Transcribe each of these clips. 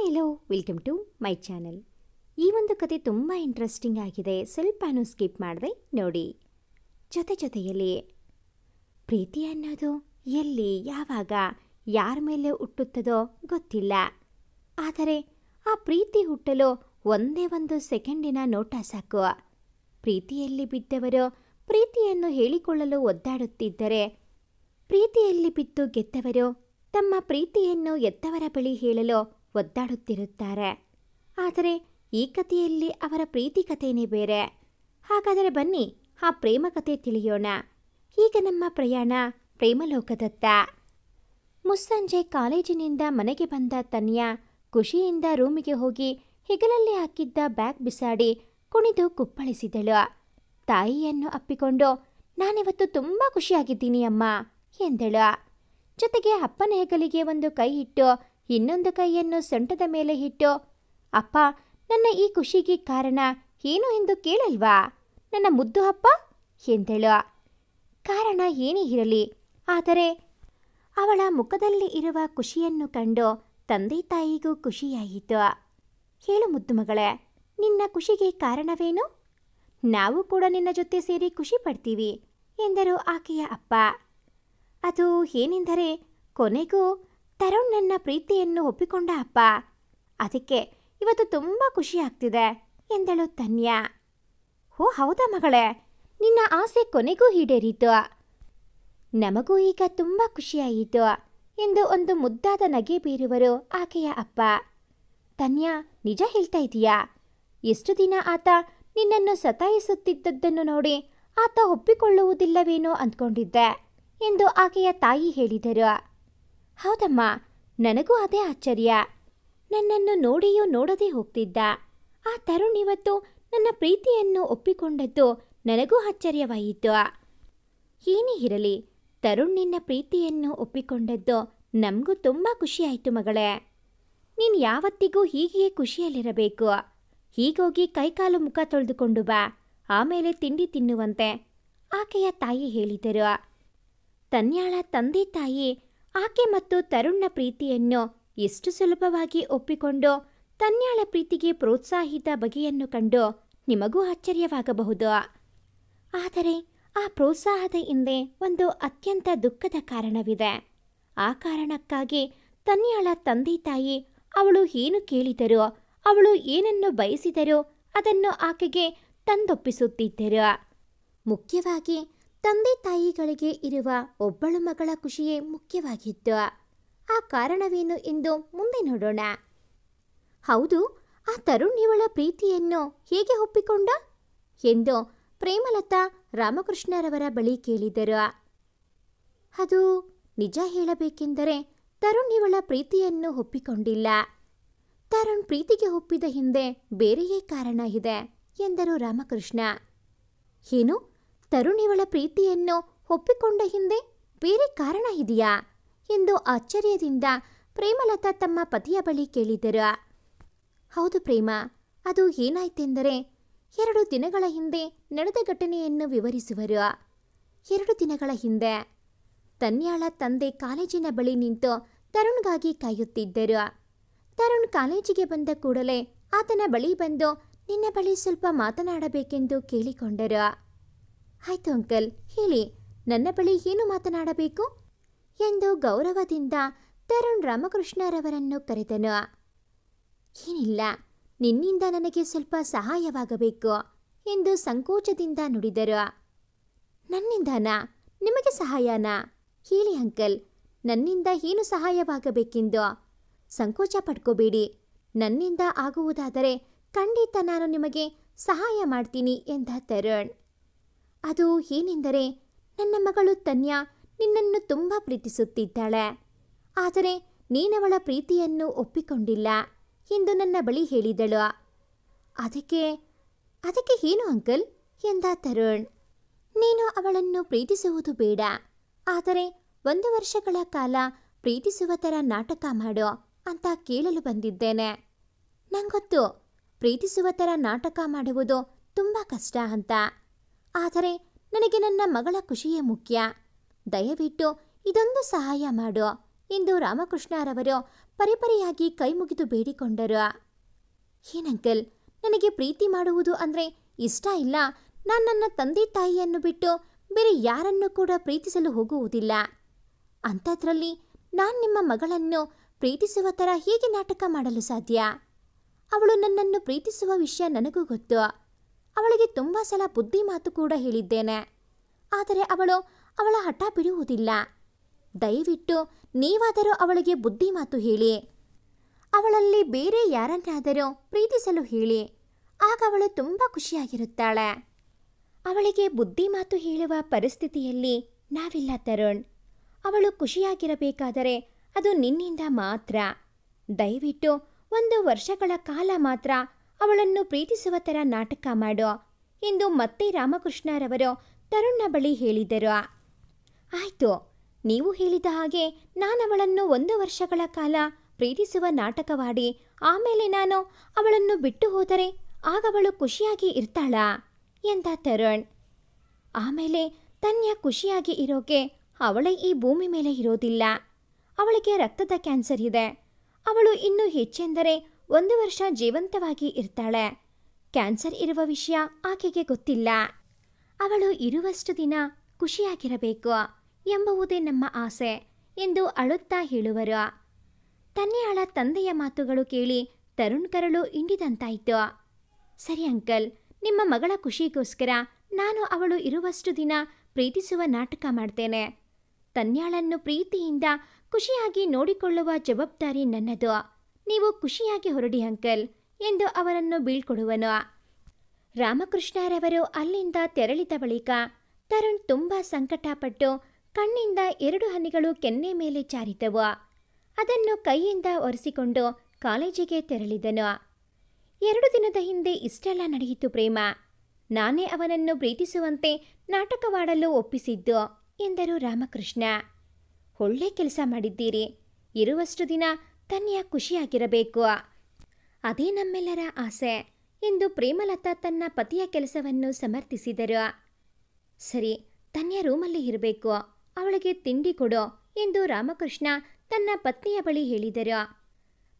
Hello welcome to my channel. ಈ ಒಂದು ಕತೆ ತುಂಬ ಇಂಟ್ರೆಸ್ಟಿಂಗ್ ಆಗಿದೆ. ಸ್ವಲ್ಪನೂ ಸ್ಕಿಪ್ ಮಾಡದೆ ನೋಡಿ. ಜೊತೆಯಲ್ಲಿ ಪ್ರೀತಿ ಅನ್ನೋದು ಎಲ್ಲಿ ಯಾವಾಗ ಯಾರ ಮೇಲೆ ಹುಟ್ಟುತ್ತದೋ ಗೊತ್ತಿಲ್ಲ. ಆದರೆ ಆ ಪ್ರೀತಿ ಹುಟ್ಟಲು ಒಂದೇ ಒಂದು ಸೆಕೆಂಡಿನ ನೋಟ ಸಾಕು. ಪ್ರೀತಿಯಲ್ಲಿ ಬಿದ್ದವರು ಪ್ರೀತಿಯನ್ನು ಹೇಳಿಕೊಳ್ಳಲು ಒದ್ದಾಡುತ್ತಿದ್ದರೆ, ಪ್ರೀತಿಯಲ್ಲಿ ಬಿದ್ದು ಗೆದ್ದವರು ತಮ್ಮ ಪ್ರೀತಿಯನ್ನು ಎತ್ತವರ ಬಳಿ ಹೇಳಲು ಒದ್ದಾಡುತ್ತಿರುತ್ತಾರೆ. ಆದರೆ ಈ ಕಥೆಯಲ್ಲಿ ಅವರ ಪ್ರೀತಿ ಕಥೆನೇ ಬೇರೆ. ಹಾಗಾದರೆ ಬನ್ನಿ ಆ ಪ್ರೇಮ ಕಥೆ ತಿಳಿಯೋಣ. ಈಗ ನಮ್ಮ ಪ್ರಯಾಣ ಪ್ರೇಮಲೋಕದತ್ತ. ಮುಸ್ಸಂಜೆ ಕಾಲೇಜಿನಿಂದ ಮನೆಗೆ ಬಂದ ತನ್ಯಾ ಖುಷಿಯಿಂದ ರೂಮಿಗೆ ಹೋಗಿ ಹೆಗಲಲ್ಲಿ ಹಾಕಿದ್ದ ಬ್ಯಾಗ್ ಬಿಸಾಡಿ ಕುಣಿದು ಕುಪ್ಪಳಿಸಿದಳು. ತಾಯಿಯನ್ನು ಅಪ್ಪಿಕೊಂಡು, ನಾನಿವತ್ತು ತುಂಬ ಖುಷಿಯಾಗಿದ್ದೀನಿ ಅಮ್ಮ ಎಂದಳು. ಜೊತೆಗೆ ಅಪ್ಪನ ಹೆಗಲಿಗೆ ಒಂದು ಕೈ ಇಟ್ಟು ಇನ್ನೊಂದು ಕೈಯನ್ನು ಸೊಂಟದ ಮೇಲೆ ಇಟ್ಟು, ಅಪ್ಪ, ನನ್ನ ಈ ಖುಷಿಗೆ ಕಾರಣ ಏನು ಎಂದು ಕೇಳಲ್ವಾ ನನ್ನ ಮುದ್ದು ಅಪ್ಪ ಎಂದಳು. ಕಾರಣ ಏನೇ ಇರಲಿ, ಆದರೆ ಅವಳ ಮುಖದಲ್ಲಿ ಇರುವ ಖುಷಿಯನ್ನು ಕಂಡು ತಂದೆ ತಾಯಿಗೂ ಖುಷಿಯಾಯಿತು. ಹೇಳು ಮುದ್ದು ಮಗಳೇ, ನಿನ್ನ ಖುಷಿಗೆ ಕಾರಣವೇನು? ನಾವು ಕೂಡ ನಿನ್ನ ಜೊತೆ ಸೇರಿ ಖುಷಿ ಪಡ್ತೀವಿ ಎಂದರು ಆಕೆಯ ಅಪ್ಪ. ಅದು ಏನೆಂದರೆ, ಕೊನೆಗೂ ತರುಣ್ ನನ್ನ ಪ್ರೀತಿಯನ್ನು ಒಪ್ಪಿಕೊಂಡ ಅಪ್ಪ. ಅದಕ್ಕೆ ಇವತ್ತು ತುಂಬ ಖುಷಿ ಆಗ್ತಿದೆ ಎಂದಳು ತನ್ಯಾ. ಓ ಹೌದಾ ಮಗಳೇ, ನಿನ್ನ ಆಸೆ ಕೊನೆಗೂ ಈಡೇರಿತು. ನಮಗೂ ಈಗ ತುಂಬ ಖುಷಿಯಾಯಿತು ಎಂದು ಒಂದು ಮುದ್ದಾದ ನಗೆ ಬೀರುವರು ಆಕೆಯ ಅಪ್ಪ. ತನ್ಯಾ, ನಿಜ ಹೇಳ್ತಾ ಇದೀಯಾ? ಎಷ್ಟು ದಿನ ಆತ ನಿನ್ನನ್ನು ಸತಾಯಿಸುತ್ತಿದ್ದದ್ದನ್ನು ನೋಡಿ ಆತ ಒಪ್ಪಿಕೊಳ್ಳುವುದಿಲ್ಲವೇನೋ ಅಂದ್ಕೊಂಡಿದ್ದೆ ಎಂದು ಆಕೆಯ ತಾಯಿ ಹೇಳಿದರು. ಹೌದಮ್ಮ, ನನಗೂ ಅದೇ ಆಶ್ಚರ್ಯ. ನನ್ನನ್ನು ನೋಡಿಯೂ ನೋಡದೇ ಹೋಗ್ತಿದ್ದ ಆ ತರುಣ್ ಇವತ್ತು ನನ್ನ ಪ್ರೀತಿಯನ್ನು ಒಪ್ಪಿಕೊಂಡದ್ದು ನನಗೂ ಆಶ್ಚರ್ಯವಾಯಿತು. ಏನೇ ಇರಲಿ, ತರುಣ್ ನಿನ್ನ ಪ್ರೀತಿಯನ್ನು ಒಪ್ಪಿಕೊಂಡದ್ದು ನಮಗೂ ತುಂಬ ಖುಷಿಯಾಯಿತು ಮಗಳೇ. ನೀನು ಯಾವತ್ತಿಗೂ ಹೀಗೆಯೇ ಖುಷಿಯಲ್ಲಿರಬೇಕು. ಹೀಗೋಗಿ ಕೈಕಾಲು ಮುಖ ತೊಳೆದುಕೊಂಡು ಬಾ, ಆಮೇಲೆ ತಿಂಡಿ ತಿನ್ನುವಂತೆ ಆಕೆಯ ತಾಯಿ ಹೇಳಿದರು. ತನ್ಯಾಳ ತಂದೆ ತಾಯಿ ಆಕೆ ಮತ್ತು ತರುಣ್ನ ಪ್ರೀತಿಯನ್ನು ಎಷ್ಟು ಸುಲಭವಾಗಿ ಒಪ್ಪಿಕೊಂಡು ತನ್ಯಾಳ ಪ್ರೀತಿಗೆ ಪ್ರೋತ್ಸಾಹಿತ ಬಗೆಯನ್ನು ಕಂಡು ನಿಮಗೂ ಆಶ್ಚರ್ಯವಾಗಬಹುದು. ಆದರೆ ಆ ಪ್ರೋತ್ಸಾಹದ ಹಿಂದೆ ಒಂದು ಅತ್ಯಂತ ದುಃಖದ ಕಾರಣವಿದೆ. ಆ ಕಾರಣಕ್ಕಾಗಿ ತನ್ಯಾಳ ತಂದೆ ತಾಯಿ ಅವಳು ಏನು ಕೇಳಿದರೋ, ಅವಳು ಏನನ್ನು ಬಯಸಿದರೋ ಅದನ್ನು ಆಕೆಗೆ ತಂದೊಪ್ಪಿಸುತ್ತಿದ್ದರು. ಮುಖ್ಯವಾಗಿ ತಂದೆ ತಾಯಿಗಳಿಗೆ ಇರುವ ಒಬ್ಬಳು ಮಗಳ ಖುಷಿಯೇ ಮುಖ್ಯವಾಗಿತ್ತು. ಆ ಕಾರಣವೇನು ಎಂದು ಮುಂದೆ ನೋಡೋಣ. ಹೌದು, ಆ ತರುಣ್ ಇವಳ ಪ್ರೀತಿಯನ್ನು ಹೇಗೆ ಒಪ್ಪಿಕೊಂಡ ಎಂದು ಪ್ರೇಮಲತಾ ರಾಮಕೃಷ್ಣರವರ ಬಳಿ ಕೇಳಿದರು. ಅದು ನಿಜ ಹೇಳಬೇಕೆಂದರೆ ತರುಣ್ ಇವಳ ಪ್ರೀತಿಯನ್ನು ಒಪ್ಪಿಕೊಂಡಿಲ್ಲ. ತರುಣ್ ಪ್ರೀತಿಗೆ ಒಪ್ಪಿದ ಹಿಂದೆ ಬೇರೆಯೇ ಕಾರಣ ಇದೆ ಎಂದರು ರಾಮಕೃಷ್ಣ. ಏನು, ತರುಣ್ ಇವಳ ಪ್ರೀತಿಯನ್ನು ಒಪ್ಪಿಕೊಂಡ ಹಿಂದೆ ಬೇರೆ ಕಾರಣ ಇದೆಯಾ ಎಂದು ಆಶ್ಚರ್ಯದಿಂದ ಪ್ರೇಮಲತಾ ತಮ್ಮ ಪತಿಯ ಬಳಿ ಕೇಳಿದರು. ಹೌದು ಪ್ರೇಮ, ಅದು ಏನಾಯ್ತೆಂದರೆ 2 ದಿನಗಳ ಹಿಂದೆ ನಡೆದ ಘಟನೆಯನ್ನು ವಿವರಿಸುವರು. 2 ದಿನಗಳ ಹಿಂದೆ ತನ್ಯಾಳ ತಂದೆ ಕಾಲೇಜಿನ ಬಳಿ ನಿಂತು ತರುಣ್ಗಾಗಿ ಕಾಯುತ್ತಿದ್ದರು. ತರುಣ್ ಕಾಲೇಜಿಗೆ ಬಂದ ಕೂಡಲೇ ಆತನ ಬಳಿ ಬಂದು ನಿನ್ನ ಬಳಿ ಸ್ವಲ್ಪ ಮಾತನಾಡಬೇಕೆಂದು ಕೇಳಿಕೊಂಡರು. ಆಯ್ತು ಅಂಕಲ್, ಹೇಳಿ, ನನ್ನ ಬಳಿ ಏನು ಮಾತನಾಡಬೇಕು ಎಂದು ಗೌರವದಿಂದ ತರುಣ್ ರಾಮಕೃಷ್ಣರವರನ್ನು ಕರೆದನು. ಏನಿಲ್ಲ, ನಿನ್ನಿಂದ ನನಗೆ ಸ್ವಲ್ಪ ಸಹಾಯವಾಗಬೇಕು ಎಂದು ಸಂಕೋಚದಿಂದ ನುಡಿದರು. ನನ್ನಿಂದನಾ? ನಿಮಗೆ ಸಹಾಯನಾ? ಹೇಳಿ ಅಂಕಲ್, ನನ್ನಿಂದ ಏನು ಸಹಾಯವಾಗಬೇಕೆಂದು. ಸಂಕೋಚ ಪಡ್ಕೋಬೇಡಿ, ನನ್ನಿಂದ ಆಗುವುದಾದರೆ ಖಂಡಿತ ನಾನು ನಿಮಗೆ ಸಹಾಯ ಮಾಡ್ತೀನಿ ಎಂದ ತರುಣ್. ಅದು ಏನೆಂದರೆ, ನನ್ನ ಮಗಳು ತನ್ಯಾ ನಿನ್ನನ್ನು ತುಂಬ ಪ್ರೀತಿಸುತ್ತಿದ್ದಾಳೆ. ಆದರೆ ನೀನವಳ ಪ್ರೀತಿಯನ್ನು ಒಪ್ಪಿಕೊಂಡಿಲ್ಲ ಎಂದು ನನ್ನ ಬಳಿ ಹೇಳಿದಳು. ಅದಕ್ಕೆ ಏನು ಅಂಕಲ್ ಎಂದ ತರುಣ್. ನೀನು ಅವಳನ್ನು ಪ್ರೀತಿಸುವುದು ಬೇಡ, ಆದರೆ 1 ವರ್ಷಗಳ ಕಾಲ ಪ್ರೀತಿಸುವ ಥರ ನಾಟಕ ಮಾಡು ಅಂತ ಕೇಳಲು ಬಂದಿದ್ದೇನೆ. ನಂಗೊತ್ತು ಪ್ರೀತಿಸುವ ಥರ ನಾಟಕ ಮಾಡುವುದು ತುಂಬ ಕಷ್ಟ ಅಂತ. ಆದರೆ ನನಗೆ ನನ್ನ ಮಗಳ ಖುಷಿಯೇ ಮುಖ್ಯ. ದಯವಿಟ್ಟು ಇದೊಂದು ಸಹಾಯ ಮಾಡು ಎಂದು ರಾಮಕೃಷ್ಣರವರು ಪರಿಪರಿಯಾಗಿ ಕೈ ಮುಗಿದು ಬೇಡಿಕೊಂಡರು. ಏನಂಕಲ್, ನನಗೆ ಪ್ರೀತಿ ಮಾಡುವುದು ಅಂದರೆ ಇಷ್ಟ ಇಲ್ಲ. ನಾನು ನನ್ನ ತಂದೆ ತಾಯಿಯನ್ನು ಬಿಟ್ಟು ಬೇರೆ ಯಾರನ್ನೂ ಕೂಡ ಪ್ರೀತಿಸಲು ಹೋಗುವುದಿಲ್ಲ. ಅಂಥದ್ರಲ್ಲಿ ನಾನು ನಿಮ್ಮ ಮಗಳನ್ನು ಪ್ರೀತಿಸುವ ಥರ ಹೇಗೆ ನಾಟಕ ಮಾಡಲು ಸಾಧ್ಯ? ಅವಳು ನನ್ನನ್ನು ಪ್ರೀತಿಸುವ ವಿಷಯ ನನಗೂ ಗೊತ್ತು. ಅವಳಿಗೆ ತುಂಬ ಸಲ ಬುದ್ಧಿ ಮಾತು ಕೂಡ ಹೇಳಿದ್ದೇನೆ. ಆದರೆ ಅವಳು ಅವಳ ಹಠ ಬಿಡುವುದಿಲ್ಲ. ದಯವಿಟ್ಟು ನೀವಾದರೂ ಅವಳಿಗೆ ಬುದ್ಧಿ ಮಾತು ಹೇಳಿ. ಅವಳಲ್ಲಿ ಬೇರೆ ಯಾರನ್ನಾದರೂ ಪ್ರೀತಿಸಲು ಹೇಳಿ. ಆಗ ಅವಳು ತುಂಬ ಖುಷಿಯಾಗಿರುತ್ತಾಳೆ. ಅವಳಿಗೆ ಬುದ್ಧಿ ಮಾತು ಹೇಳುವ ಪರಿಸ್ಥಿತಿಯಲ್ಲಿ ನಾವಿಲ್ಲ ತರುಣ್. ಅವಳು ಖುಷಿಯಾಗಿರಬೇಕಾದರೆ ಅದು ನಿನ್ನಿಂದ ಮಾತ್ರ. ದಯವಿಟ್ಟು 1 ವರ್ಷಗಳ ಕಾಲ ಮಾತ್ರ ಅವಳನ್ನು ಪ್ರೀತಿಸುವ ಥರ ನಾಟಕ ಮಾಡು ಎಂದು ಮತ್ತೆ ರಾಮಕೃಷ್ಣರವರು ತರುಣ್ನ ಬಳಿ ಹೇಳಿದರು. ಆಯಿತು, ನೀವು ಹೇಳಿದ ಹಾಗೆ ನಾನು ಅವಳನ್ನು 1 ವರ್ಷಗಳ ಕಾಲ ಪ್ರೀತಿಸುವ ನಾಟಕವಾಡಿ ಆಮೇಲೆ ನಾನು ಅವಳನ್ನು ಬಿಟ್ಟು ಹೋದರೆ ಆಗ ಅವಳು ಖುಷಿಯಾಗಿ ಇರ್ತಾಳಾ ಎಂದ ತರುಣ್. ಆಮೇಲೆ ತನ್ಯ ಖುಷಿಯಾಗಿ ಇರೋಕೆ ಅವಳೇ ಈ ಭೂಮಿ ಮೇಲೆ ಇರೋದಿಲ್ಲ. ಅವಳಿಗೆ ರಕ್ತದ ಕ್ಯಾನ್ಸರ್ ಇದೆ. ಅವಳು ಇನ್ನೂ ಹೆಚ್ಚೆಂದರೆ 1 ವರ್ಷ ಜೀವಂತವಾಗಿ ಇರ್ತಾಳೆ. ಕ್ಯಾನ್ಸರ್ ಇರುವ ವಿಷಯ ಆಕೆಗೆ ಗೊತ್ತಿಲ್ಲ. ಅವಳು ಇರುವಷ್ಟು ದಿನ ಖುಷಿಯಾಗಿರಬೇಕು ಎಂಬುವುದೇ ನಮ್ಮ ಆಸೆ ಎಂದು ಅಳುತ್ತಾ ಹೇಳುವರು. ತನ್ಯಾಳ ತಂದೆಯ ಮಾತುಗಳು ಕೇಳಿ ತರುಣ್ ಕರಳು ಇಂಡಿದಂತಾಯಿತು. ಸರಿ ಅಂಕಲ್, ನಿಮ್ಮ ಮಗಳ ಖುಷಿಗೋಸ್ಕರ ನಾನು ಅವಳು ಇರುವಷ್ಟು ದಿನ ಪ್ರೀತಿಸುವ ನಾಟಕ ಮಾಡ್ತೇನೆ. ತನ್ಯಾಳನ್ನು ಪ್ರೀತಿಯಿಂದ ಖುಷಿಯಾಗಿ ನೋಡಿಕೊಳ್ಳುವ ಜವಾಬ್ದಾರಿ ನನ್ನದು. ನೀವು ಖುಷಿಯಾಗಿ ಹೊರಡಿ ಅಂಕಲ್ ಎಂದು ಅವರನ್ನು ಬೀಳ್ಕೊಡುವನು. ರಾಮಕೃಷ್ಣರವರು ಅಲ್ಲಿಂದ ತೆರಳಿದ ಬಳಿಕ ತರುಣ್ ತುಂಬ ಸಂಕಟಪಟ್ಟು ಕಣ್ಣಿಂದ 2 ಹನಿಗಳು ಕೆನ್ನೆ ಮೇಲೆ ಜಾರಿದವು. ಅದನ್ನು ಕೈಯಿಂದ ಒರೆಸಿಕೊಂಡು ಕಾಲೇಜಿಗೆ ತೆರಳಿದನು. 2 ದಿನದ ಹಿಂದೆ ಇಷ್ಟೆಲ್ಲ ನಡೆಯಿತು ಪ್ರೇಮ. ನಾನೇ ಅವನನ್ನು ಪ್ರೀತಿಸುವಂತೆ ನಾಟಕವಾಡಲು ಒಪ್ಪಿಸಿದ್ದು ಎಂದರು ರಾಮಕೃಷ್ಣ. ಒಳ್ಳೆ ಕೆಲಸ ಮಾಡಿದ್ದೀರಿ. ಇರುವಷ್ಟು ದಿನ ತನ್ಯ ಖುಷಿಯಾಗಿರಬೇಕು. ಅದೇ ನಮ್ಮೆಲ್ಲರ ಆಸೆ ಎಂದು ಪ್ರೇಮಲತಾ ತನ್ನ ಪತಿಯ ಕೆಲಸವನ್ನು ಸಮರ್ಥಿಸಿದರು. ಸರಿ, ತನ್ಯ ರೂಮಲ್ಲಿ ಇರಬೇಕು. ಅವಳಿಗೆ ತಿಂಡಿ ಕೊಡು ಎಂದು ರಾಮಕೃಷ್ಣ ತನ್ನ ಪತ್ನಿಯ ಬಳಿ ಹೇಳಿದರು.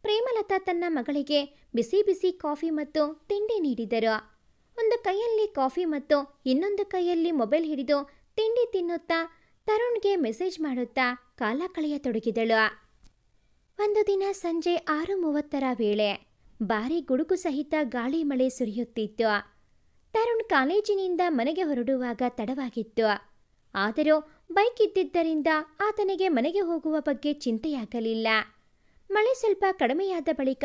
ಪ್ರೇಮಲತಾ ತನ್ನ ಮಗಳಿಗೆ ಬಿಸಿ ಬಿಸಿ ಕಾಫಿ ಮತ್ತು ತಿಂಡಿ ನೀಡಿದರು. ಒಂದು ಕೈಯಲ್ಲಿ ಕಾಫಿ ಮತ್ತು ಇನ್ನೊಂದು ಕೈಯಲ್ಲಿ ಮೊಬೈಲ್ ಹಿಡಿದು ತಿಂಡಿ ತಿನ್ನುತ್ತಾ ತರುಣ್ಗೆ ಮೆಸೇಜ್ ಮಾಡುತ್ತಾ ಕಾಲ ಕಳೆಯತೊಡಗಿದಳು. ಒಂದು ದಿನ ಸಂಜೆ 6:30ರ ವೇಳೆ ಭಾರೀ ಗುಡುಗು ಸಹಿತ ಗಾಳಿ ಮಳೆ ಸುರಿಯುತ್ತಿತ್ತು. ತರುಣ್ ಕಾಲೇಜಿನಿಂದ ಮನೆಗೆ ಹೊರಡುವಾಗ ತಡವಾಗಿತ್ತು. ಆದರೂ ಬೈಕ್ ಇದ್ದಿದ್ದರಿಂದ ಆತನಿಗೆ ಮನೆಗೆ ಹೋಗುವ ಬಗ್ಗೆ ಚಿಂತೆಯಾಗಲಿಲ್ಲ. ಮಳೆ ಸ್ವಲ್ಪ ಕಡಿಮೆಯಾದ ಬಳಿಕ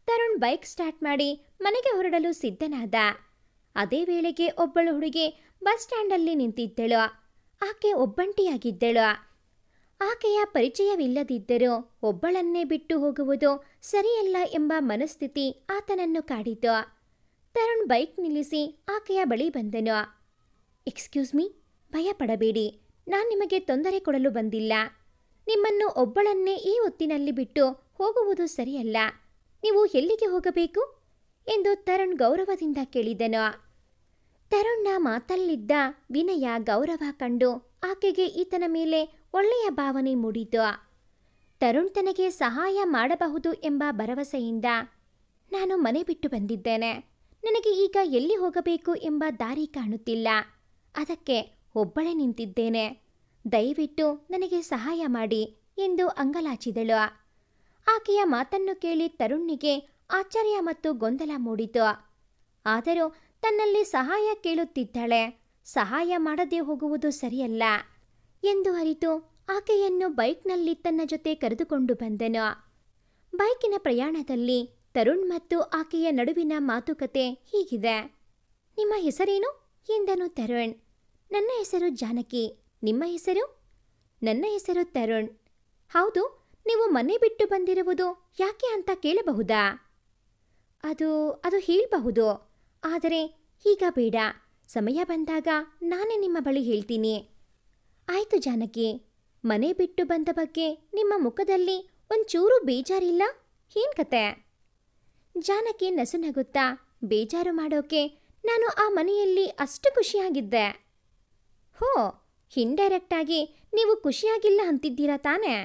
ತರುಣ್ ಬೈಕ್ ಸ್ಟಾರ್ಟ್ ಮಾಡಿ ಮನೆಗೆ ಹೊರಡಲು ಸಿದ್ಧನಾದ. ಅದೇ ವೇಳೆಗೆ ಒಬ್ಬಳು ಹುಡುಗಿ ಬಸ್ ಸ್ಟ್ಯಾಂಡಲ್ಲಿ ನಿಂತಿದ್ದಳು. ಆಕೆ ಒಬ್ಬಂಟಿಯಾಗಿದ್ದಳು. ಆಕೆಯ ಪರಿಚಯವಿಲ್ಲದಿದ್ದರೂ ಒಬ್ಬಳನ್ನೇ ಬಿಟ್ಟು ಹೋಗುವುದು ಸರಿಯಲ್ಲ ಎಂಬ ಮನಸ್ಥಿತಿ ಆತನನ್ನು ಕಾಡಿತು. ತರುಣ್ ಬೈಕ್ ನಿಲ್ಲಿಸಿ ಆಕೆಯ ಬಳಿ ಬಂದನು. ಎಕ್ಸ್ಕ್ಯೂಸ್ ಮೀ, ಭಯ ಪಡಬೇಡಿ, ನಾನು ನಿಮಗೆ ತೊಂದರೆ ಕೊಡಲು ಬಂದಿಲ್ಲ. ನಿಮ್ಮನ್ನು ಒಬ್ಬಳನ್ನೇ ಈ ಹೊತ್ತಿನಲ್ಲಿ ಬಿಟ್ಟು ಹೋಗುವುದು ಸರಿಯಲ್ಲ. ನೀವು ಎಲ್ಲಿಗೆ ಹೋಗಬೇಕು ಎಂದು ತರುಣ್ ಗೌರವದಿಂದ ಕೇಳಿದನು. ತರುಣ್ನ ಮಾತಲ್ಲಿದ್ದ ವಿನಯ ಗೌರವ ಕಂಡು ಆಕೆಗೆ ಈತನ ಮೇಲೆ ಒಳ್ಳೆಯ ಭಾವನೆ ಮೂಡಿತು. ತರುಣ್ ತನಗೆ ಸಹಾಯ ಮಾಡಬಹುದು ಎಂಬ ಭರವಸೆಯಿಂದ, ನಾನು ಮನೆ ಬಿಟ್ಟು ಬಂದಿದ್ದೇನೆ. ನನಗೆ ಈಗ ಎಲ್ಲಿ ಹೋಗಬೇಕು ಎಂಬ ದಾರಿ ಕಾಣುತ್ತಿಲ್ಲ. ಅದಕ್ಕೆ ಒಬ್ಬಳೇ ನಿಂತಿದ್ದೇನೆ. ದಯವಿಟ್ಟು ನನಗೆ ಸಹಾಯ ಮಾಡಿ ಎಂದು ಅಂಗಲಾಚಿದಳು. ಆಕೆಯ ಮಾತನ್ನು ಕೇಳಿ ತರುಣ್ನಿಗೆ ಆಶ್ಚರ್ಯ ಮತ್ತು ಗೊಂದಲ ಮೂಡಿತು. ಆದರೂ ತನ್ನಲ್ಲಿ ಸಹಾಯ ಕೇಳುತ್ತಿದ್ದಾಳೆ, ಸಹಾಯ ಮಾಡದೆ ಹೋಗುವುದು ಸರಿಯಲ್ಲ ಎಂದು ಅರಿತು ಆಕೆಯನ್ನು ಬೈಕ್ನಲ್ಲಿ ತನ್ನ ಜೊತೆ ಕರೆದುಕೊಂಡು ಬಂದನು. ಬೈಕಿನ ಪ್ರಯಾಣದಲ್ಲಿ ತರುಣ್ ಮತ್ತು ಆಕೆಯ ನಡುವಿನ ಮಾತುಕತೆ ಹೀಗಿದೆ. ನಿಮ್ಮ ಹೆಸರೇನು ಎಂದನು ತರುಣ್. ನನ್ನ ಹೆಸರು ಜಾನಕಿ. ನಿಮ್ಮ ಹೆಸರು? ನನ್ನ ಹೆಸರು ತರುಣ್. ಹೌದು, ನೀವು ಮನೆ ಬಿಟ್ಟು ಬಂದಿರುವುದು ಯಾಕೆ ಅಂತ ಕೇಳಬಹುದಾ? ಅದು ಹೇಳಬಹುದು, ಆದರೆ ಈಗ ಬೇಡ. ಸಮಯ ಬಂದಾಗ ನಾನೇ ನಿಮ್ಮ ಬಳಿ ಹೇಳ್ತೀನಿ. ಆಯಿತು ಜಾನಕಿ, ಮನೆ ಬಿಟ್ಟು ಬಂದ ಬಗ್ಗೆ ನಿಮ್ಮ ಮುಖದಲ್ಲಿ ಒಂಚೂರು ಬೇಜಾರಿಲ್ಲ, ಏನ್ ಕತೆ? ಜಾನಕಿ ನಸುನಗುತ್ತಾ, ಬೇಜಾರು ಮಾಡೋಕೆ ನಾನು ಆ ಮನೆಯಲ್ಲಿ ಅಷ್ಟು ಖುಷಿಯಾಗಿದ್ದೆ. ಹೋ, ಇಂಡೈರೆಕ್ಟಾಗಿ ನೀವು ಖುಷಿಯಾಗಿಲ್ಲ ಅಂತಿದ್ದೀರಾ ತಾನೇ?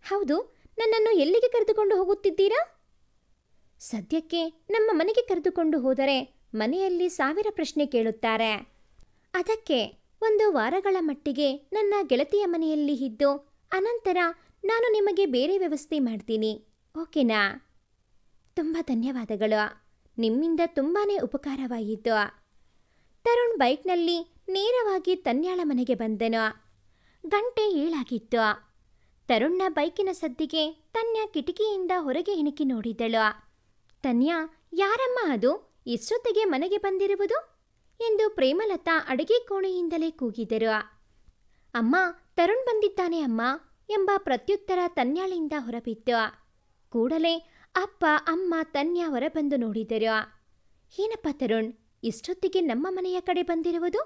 ಹೌದು, ನನ್ನನ್ನು ಎಲ್ಲಿಗೆ ಕರೆದುಕೊಂಡು ಹೋಗುತ್ತಿದ್ದೀರಾ? ಸದ್ಯಕ್ಕೆ ನಮ್ಮ ಮನೆಗೆ ಕರೆದುಕೊಂಡು ಹೋದರೆ ಮನೆಯಲ್ಲಿ 1000 ಪ್ರಶ್ನೆ ಕೇಳುತ್ತಾರೆ. ಅದಕ್ಕೆ 1 ವಾರಗಳ ಮಟ್ಟಿಗೆ ನನ್ನ ಗೆಳತಿಯ ಮನೆಯಲ್ಲಿ ಇದ್ದು ಅನಂತರ ನಾನು ನಿಮಗೆ ಬೇರೆ ವ್ಯವಸ್ಥೆ ಮಾಡ್ತೀನಿ, ಓಕೆನಾ? ತುಂಬ ಧನ್ಯವಾದಗಳು. ನಿಮ್ಮಿಂದ ತುಂಬಾನೇ ಉಪಕಾರವಾಯಿತು. ತರುಣ್ ಬೈಕ್ನಲ್ಲಿ ನೇರವಾಗಿ ತನ್ಯಾಳ ಮನೆಗೆ ಬಂದನು. ಗಂಟೆ 7 ಆಗಿತ್ತು. ತರುಣ್ನ ಬೈಕಿನ ಸದ್ದಿಗೆ ತನ್ಯಾ ಕಿಟಕಿಯಿಂದ ಹೊರಗೆ ಇಣುಕಿ ನೋಡಿದಳು. ತನ್ಯಾ, ಯಾರಮ್ಮ ಅದು ಇಷ್ಟೊತ್ತಿಗೆ ಮನೆಗೆ ಬಂದಿರುವುದು ಎಂದು ಪ್ರೇಮಲತಾ ಅಡುಗೆ ಕೋಣೆಯಿಂದಲೇ ಕೂಗಿದರು. ಅಮ್ಮ, ತರುಣ್ ಬಂದಿದ್ದಾನೆ ಅಮ್ಮ ಎಂಬ ಪ್ರತ್ಯುತ್ತರ ತನ್ಯಾಳಿಂದ ಹೊರಬಿತ್ತು. ಕೂಡಲೇ ಅಪ್ಪ ಅಮ್ಮ ತನ್ಯಾ ಹೊರಬಂದು ನೋಡಿದರು. ಏನಪ್ಪ ತರುಣ್, ಇಷ್ಟೊತ್ತಿಗೆ ನಮ್ಮ ಮನೆಯ ಕಡೆ ಬಂದಿರುವುದು?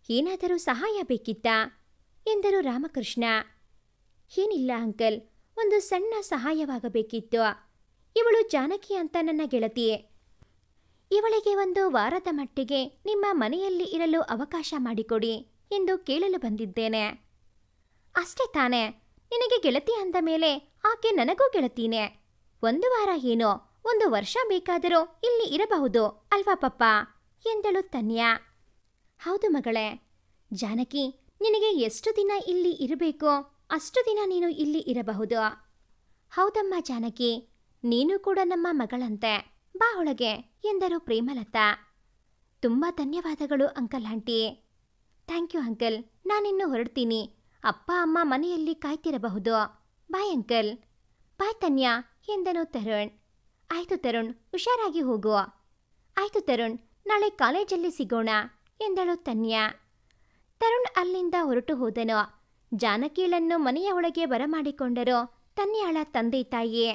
ಏನಾದರೂ ಸಹಾಯ ಬೇಕಿತ್ತಾ ಎಂದರು ರಾಮಕೃಷ್ಣ. ಏನಿಲ್ಲ ಅಂಕಲ್, ಒಂದು ಸಣ್ಣ ಸಹಾಯವಾಗಬೇಕಿತ್ತು. ಇವಳು ಜಾನಕಿ ಅಂತ ನನ್ನ ಗೆಳತಿ. ಇವಳಿಗೆ 1 ವಾರದ ಮಟ್ಟಿಗೆ ನಿಮ್ಮ ಮನೆಯಲ್ಲಿ ಇರಲು ಅವಕಾಶ ಮಾಡಿಕೊಡಿ ಎಂದು ಕೇಳಲು ಬಂದಿದ್ದೇನೆ. ಅಷ್ಟೇ ತಾನೇ? ನಿನಗೆ ಗೆಳತಿ ಅಂದ ಮೇಲೆ ಆಕೆ ನನಗೂ ಗೆಳತಿನೇ. 1 ವಾರ ಏನೋ, 1 ವರ್ಷ ಬೇಕಾದರೂ ಇಲ್ಲಿ ಇರಬಹುದು ಅಲ್ವಾ ಪಪ್ಪ ಎಂದಳು ತನ್ಯಾ. ಹೌದು ಮಗಳೇ. ಜಾನಕಿ, ನಿನಗೆ ಎಷ್ಟು ದಿನ ಇಲ್ಲಿ ಇರಬೇಕೋ ಅಷ್ಟು ದಿನ ನೀನು ಇಲ್ಲಿ ಇರಬಹುದು. ಹೌದಮ್ಮ ಜಾನಕಿ, ನೀನು ಕೂಡ ನಮ್ಮ ಮಗಳಂತೆ, ಬಾ ಒಳಗೆ ಎಂದರು ಪ್ರೇಮಲತಾ. ತುಂಬ ಧನ್ಯವಾದಗಳು uncle aunty. Thank you uncle, ನಾನಿನ್ನು ಹೊರಡ್ತೀನಿ. ಅಪ್ಪ ಅಮ್ಮ ಮನೆಯಲ್ಲಿ ಕಾಯ್ತಿರಬಹುದು. Bye uncle. ಬಾಯ್ ತನ್ಯಾ ಎಂದನು ತರುಣ್. ಆಯ್ತು ತರುಣ್, ಹುಷಾರಾಗಿ ಹೋಗು. ಆಯ್ತು ತರುಣ್, ನಾಳೆ ಕಾಲೇಜಲ್ಲಿ ಸಿಗೋಣ ಎಂದಳು ತನ್ಯಾ. ತರುಣ್ ಅಲ್ಲಿಂದ ಹೊರಟು ಹೋದನು. ಜಾನಕೀಳನ್ನು ಮನೆಯ ಒಳಗೆ ಬರಮಾಡಿಕೊಂಡರು ತನ್ಯಾಳ ತಂದೆ ತಾಯಿ.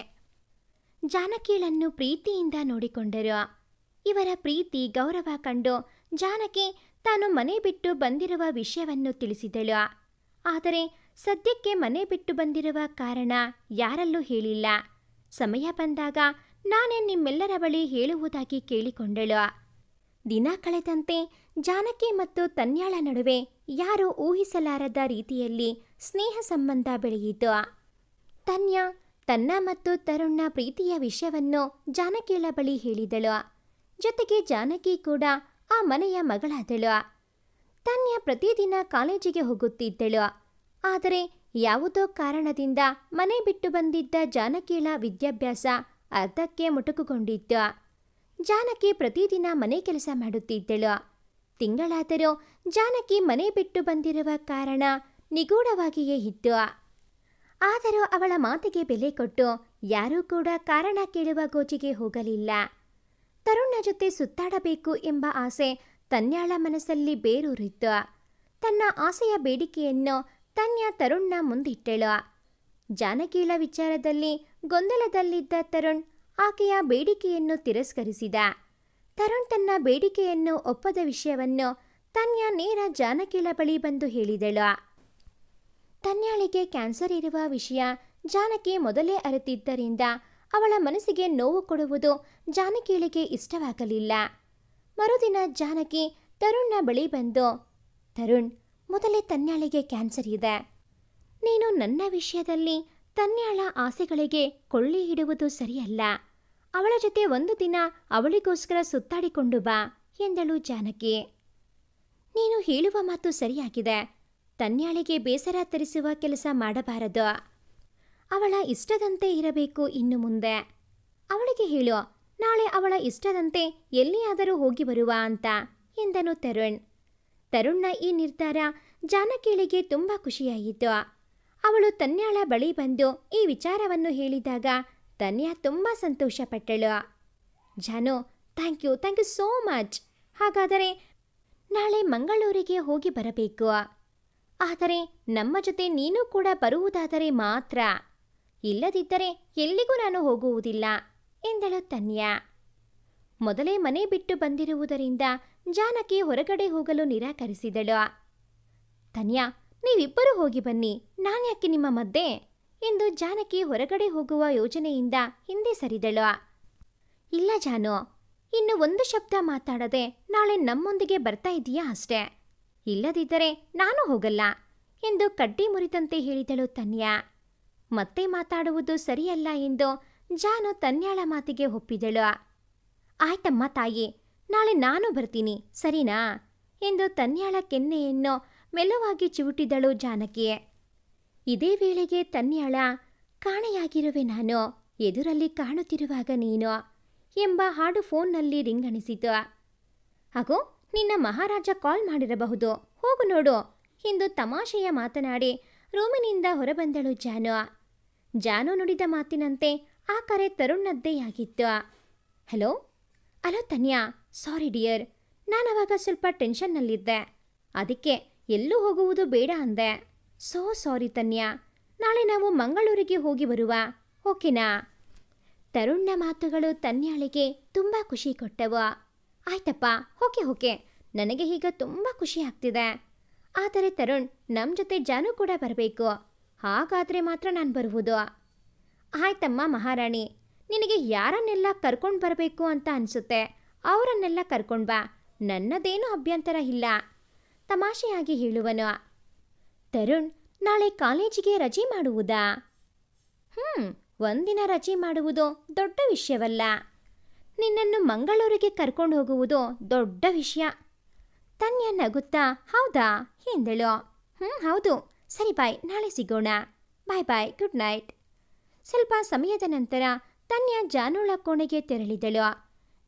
ಜಾನಕೀಳನ್ನು ಪ್ರೀತಿಯಿಂದ ನೋಡಿಕೊಂಡರು. ಇವರ ಪ್ರೀತಿ ಗೌರವ ಕಂಡು ಜಾನಕಿ ತಾನು ಮನೆ ಬಿಟ್ಟು ಬಂದಿರುವ ವಿಷಯವನ್ನು ತಿಳಿಸಿದಳು. ಆದರೆ ಸದ್ಯಕ್ಕೆ ಮನೆ ಬಿಟ್ಟು ಬಂದಿರುವ ಕಾರಣ ಯಾರಲ್ಲೂ ಹೇಳಿಲ್ಲ. ಸಮಯ ಬಂದಾಗ ನಾನೇ ನಿಮ್ಮೆಲ್ಲರ ಬಳಿ ಹೇಳುವುದಾಗಿ ಕೇಳಿಕೊಂಡಳು. ದಿನ ಕಳೆದಂತೆ ಜಾನಕಿ ಮತ್ತು ತನ್ಯಾಳ ನಡುವೆ ಯಾರೂ ಊಹಿಸಲಾರದ ರೀತಿಯಲ್ಲಿ ಸ್ನೇಹ ಸಂಬಂಧ ಬೆಳೆಯಿತು. ತನ್ಯಾ ತನ್ನ ಮತ್ತು ತರುಣ್ನ ಪ್ರೀತಿಯ ವಿಷಯವನ್ನು ಜಾನಕಿಯ ಬಳಿ ಹೇಳಿದಳು. ಜೊತೆಗೆ ಜಾನಕಿ ಕೂಡ ಆ ಮನೆಯ ಮಗಳಾದಳು. ತನ್ಯಾ ಪ್ರತಿದಿನ ಕಾಲೇಜಿಗೆ ಹೋಗುತ್ತಿದ್ದಳು. ಆದರೆ ಯಾವುದೋ ಕಾರಣದಿಂದ ಮನೆ ಬಿಟ್ಟು ಬಂದಿದ್ದ ಜಾನಕಿಯ ವಿದ್ಯಾಭ್ಯಾಸ ಅರ್ಧಕ್ಕೆ ಮುಟುಕುಗೊಂಡಿತ್ತು. ಜಾನಕಿ ಪ್ರತಿದಿನ ಮನೆ ಕೆಲಸ ಮಾಡುತ್ತಿದ್ದಳು. ತಿಂಗಳಾದರೂ ಜಾನಕಿ ಮನೆ ಬಿಟ್ಟು ಬಂದಿರುವ ಕಾರಣ ನಿಗೂಢವಾಗಿಯೇ ಇತ್ತು. ಆದರೂ ಅವಳ ಮಾತಿಗೆ ಬೆಲೆ ಕೊಟ್ಟು ಯಾರೂ ಕೂಡ ಕಾರಣ ಕೇಳುವ ಗೋಜಿಗೆ ಹೋಗಲಿಲ್ಲ. ತರುಣ್ನ ಜೊತೆ ಸುತ್ತಾಡಬೇಕು ಎಂಬ ಆಸೆ ತನ್ಯಾಳ ಮನಸ್ಸಲ್ಲಿ ಬೇರೂರಿತ್ತು. ತನ್ನ ಆಸೆಯ ಬೇಡಿಕೆಯನ್ನು ತನ್ಯಾ ತರುಣ್ನ ಮುಂದಿಟ್ಟಳು. ಜಾನಕಿಯ ವಿಚಾರದಲ್ಲಿ ಗೊಂದಲದಲ್ಲಿದ್ದ ತರುಣ್ ಆಕೆಯ ಬೇಡಿಕೆಯನ್ನು ತಿರಸ್ಕರಿಸಿದ. ತರುಣ್ ತನ್ನ ಬೇಡಿಕೆಯನ್ನು ಒಪ್ಪದ ವಿಷಯವನ್ನು ತನ್ಯಾ ನೇರ ಜಾನಕಿಯ ಬಳಿ ಬಂದು ಹೇಳಿದಳು. ತನ್ಯಾಳಿಗೆ ಕ್ಯಾನ್ಸರ್ ಇರುವ ವಿಷಯ ಜಾನಕಿ ಮೊದಲೇ ಅರಿತಿದ್ದರಿಂದ ಅವಳ ಮನಸ್ಸಿಗೆ ನೋವು ಕೊಡುವುದು ಜಾನಕಿಳಿಗೆ ಇಷ್ಟವಾಗಲಿಲ್ಲ. ಮರುದಿನ ಜಾನಕಿ ತರುಣ್ನ ಬಳಿ ಬಂದು, ತರುಣ್, ಮೊದಲೇ ತನ್ಯಾಳಿಗೆ ಕ್ಯಾನ್ಸರ್ ಇದೆ. ನೀನು ನನ್ನ ವಿಷಯದಲ್ಲಿ ತನ್ಯಾಳ ಆಸೆಗಳಿಗೆ ಕೊಳ್ಳಿ ಇಡುವುದು ಸರಿಯಲ್ಲ. ಅವಳ ಜೊತೆ 1 ದಿನ ಅವಳಿಗೋಸ್ಕರ ಸುತ್ತಾಡಿಕೊಂಡು ಬಾ ಎಂದಳು ಜಾನಕಿ. ನೀನು ಹೇಳುವ ಮಾತು ಸರಿಯಾಗಿದೆ. ತನ್ಯಾಳಿಗೆ ಬೇಸರ ತರಿಸುವ ಕೆಲಸ ಮಾಡಬಾರದು. ಅವಳ ಇಷ್ಟದಂತೆ ಇರಬೇಕು ಇನ್ನು ಮುಂದೆ. ಅವಳಿಗೆ ಹೇಳು, ನಾಳೆ ಅವಳ ಇಷ್ಟದಂತೆ ಎಲ್ಲಿಯಾದರೂ ಹೋಗಿ ಬರುವ ಅಂತ ಎಂದನು ತರುಣ್. ತರುಣ್ನ ಈ ನಿರ್ಧಾರ ಜಾನಕಿಳಿಗೆ ತುಂಬ ಖುಷಿಯಾಯಿತು. ಅವಳು ತನ್ಯಾಳ ಬಳಿ ಬಂದು ಈ ವಿಚಾರವನ್ನು ಹೇಳಿದಾಗ ತನ್ಯಾ ತುಂಬ ಸಂತೋಷಪಟ್ಟಳು. ಜಾನು, ಥ್ಯಾಂಕ್ ಯು ಸೋ ಮಚ್. ಹಾಗಾದರೆ ನಾಳೆ ಮಂಗಳೂರಿಗೆ ಹೋಗಿ ಬರಬೇಕು. ಆದರೆ ನಮ್ಮ ಜೊತೆ ನೀನು ಕೂಡ ಬರುವುದಾದರೆ ಮಾತ್ರ. ಇಲ್ಲದಿದ್ದರೆ ಎಲ್ಲಿಗೂ ನಾನು ಹೋಗುವುದಿಲ್ಲ ಎಂದಳು ತನ್ಯಾ. ಮೊದಲೇ ಮನೆ ಬಿಟ್ಟು ಬಂದಿರುವುದರಿಂದ ಜಾನಕಿ ಹೊರಗಡೆ ಹೋಗಲು ನಿರಾಕರಿಸಿದಳು. ತನ್ಯಾ, ನೀವಿಬ್ಬರೂ ಹೋಗಿ ಬನ್ನಿ, ನಾನ್ಯಾಕೆ ನಿಮ್ಮ ಮಧ್ಯೆ ಎಂದು ಜಾನಕಿ ಹೊರಗಡೆ ಹೋಗುವ ಯೋಜನೆಯಿಂದ ಹಿಂದೆ ಸರಿದಳು. ಇಲ್ಲ ಜಾನು, ಇನ್ನು 1 ಶಬ್ದ ಮಾತಾಡದೆ ನಾಳೆ ನಮ್ಮೊಂದಿಗೆ ಬರ್ತಾ ಇದೀಯಾ ಅಷ್ಟೇ. ಇಲ್ಲದಿದ್ದರೆ ನಾನು ಹೋಗಲ್ಲ ಎಂದು ಕಡ್ಡಿ ಮುರಿದಂತೆ ಹೇಳಿದಳು ತನ್ಯಾ. ಮತ್ತೆ ಮಾತಾಡುವುದು ಸರಿಯಲ್ಲ ಎಂದು ಜಾನು ತನ್ಯಾಳ ಮಾತಿಗೆ ಒಪ್ಪಿದಳು. ಆಯ್ತಮ್ಮ ತಾಯಿ, ನಾಳೆ ನಾನು ಬರ್ತೀನಿ, ಸರಿನಾ ಎಂದು ತನ್ಯಾಳ ಕೆನ್ನೆಯನ್ನು ಮೆಲ್ಲವಾಗಿ ಚಿವುಟಿದಳು ಜಾನಕಿ. ಇದೇ ವೇಳೆಗೆ ತನ್ಯಾಳ ಕಾಣೆಯಾಗಿರುವೆ ನಾನು, ಎದುರಲ್ಲಿ ಕಾಣುತ್ತಿರುವಾಗ ನೀನು ಎಂಬ ಹಾಡು ಫೋನ್ನಲ್ಲಿ ರಿಂಗಣಿಸಿತು. ಹಾಗೋ ನಿನ್ನ ಮಹಾರಾಜ ಕಾಲ್ ಮಾಡಿರಬಹುದು, ಹೋಗು ನೋಡು ಎಂದು ತಮಾಷೆಯ ಮಾತನಾಡಿ ರೂಮಿನಿಂದ ಹೊರಬಂದಳು ಜಾನು. ಜಾನು ನುಡಿದ ಮಾತಿನಂತೆ ಆ ಕರೆ ತರುಣ್ಣದ್ದೇ hello hello Tanya, sorry dear, ನಾನವಾಗ ಸ್ವಲ್ಪ ಟೆನ್ಷನ್ನಲ್ಲಿದ್ದೆ, ಅದಕ್ಕೆ ಎಲ್ಲೂ ಹೋಗುವುದು ಬೇಡ ಅಂದೆ. ಸೋ ಸಾರಿ ತನ್ಯಾ, ನಾಳೆ ನಾವು ಮಂಗಳೂರಿಗೆ ಹೋಗಿ ಬರುವ, ಓಕೆನಾ? ತರುಣ್ನ ಮಾತುಗಳು ತನ್ಯಾಳಿಗೆ ತುಂಬ ಖುಷಿ ಕೊಟ್ಟವು. ಆಯ್ತಪ್ಪ, ಓಕೆ, ನನಗೆ ಈಗ ತುಂಬ ಖುಷಿ ಆಗ್ತಿದೆ. ಆದರೆ ತರುಣ್, ನಮ್ಮ ಜೊತೆ ಜಾನು ಕೂಡ ಬರಬೇಕು, ಹಾಗಾದರೆ ಮಾತ್ರ ನಾನು ಬರುವುದು. ಆಯ್ತಮ್ಮ ಮಹಾರಾಣಿ, ನಿನಗೆ ಯಾರನ್ನೆಲ್ಲ ಕರ್ಕೊಂಡು ಬರಬೇಕು ಅಂತ ಅನಿಸುತ್ತೆ ಅವರನ್ನೆಲ್ಲ ಕರ್ಕೊಂಡು ಬಾ, ನನ್ನದೇನೂ ಅಭ್ಯಂತರ ಇಲ್ಲ ತಮಾಷೆಯಾಗಿ ಹೇಳುವನು. ತರುಣ್, ನಾಳೆ ಕಾಲೇಜಿಗೆ ರಜೆ ಮಾಡುವುದಾ? ಒಂದಿನ ರಜೆ ಮಾಡುವುದು ದೊಡ್ಡ ವಿಷಯವಲ್ಲ, ನಿನ್ನನ್ನು ಮಂಗಳೂರಿಗೆ ಕರ್ಕೊಂಡು ಹೋಗುವುದು ದೊಡ್ಡ ವಿಷಯ. ತನ್ಯಾ ನಗುತ್ತಾ ಹೌದಾ ಎಂದಳು. ಹೌದು, ಸರಿ ಬಾಯ್, ನಾಳೆ ಸಿಗೋಣ, ಬಾಯ್, ಗುಡ್ ನೈಟ್. ಸ್ವಲ್ಪ ಸಮಯದ ನಂತರ ತನ್ಯಾ ಜಾನುಳ ಕೋಣೆಗೆ ತೆರಳಿದಳು.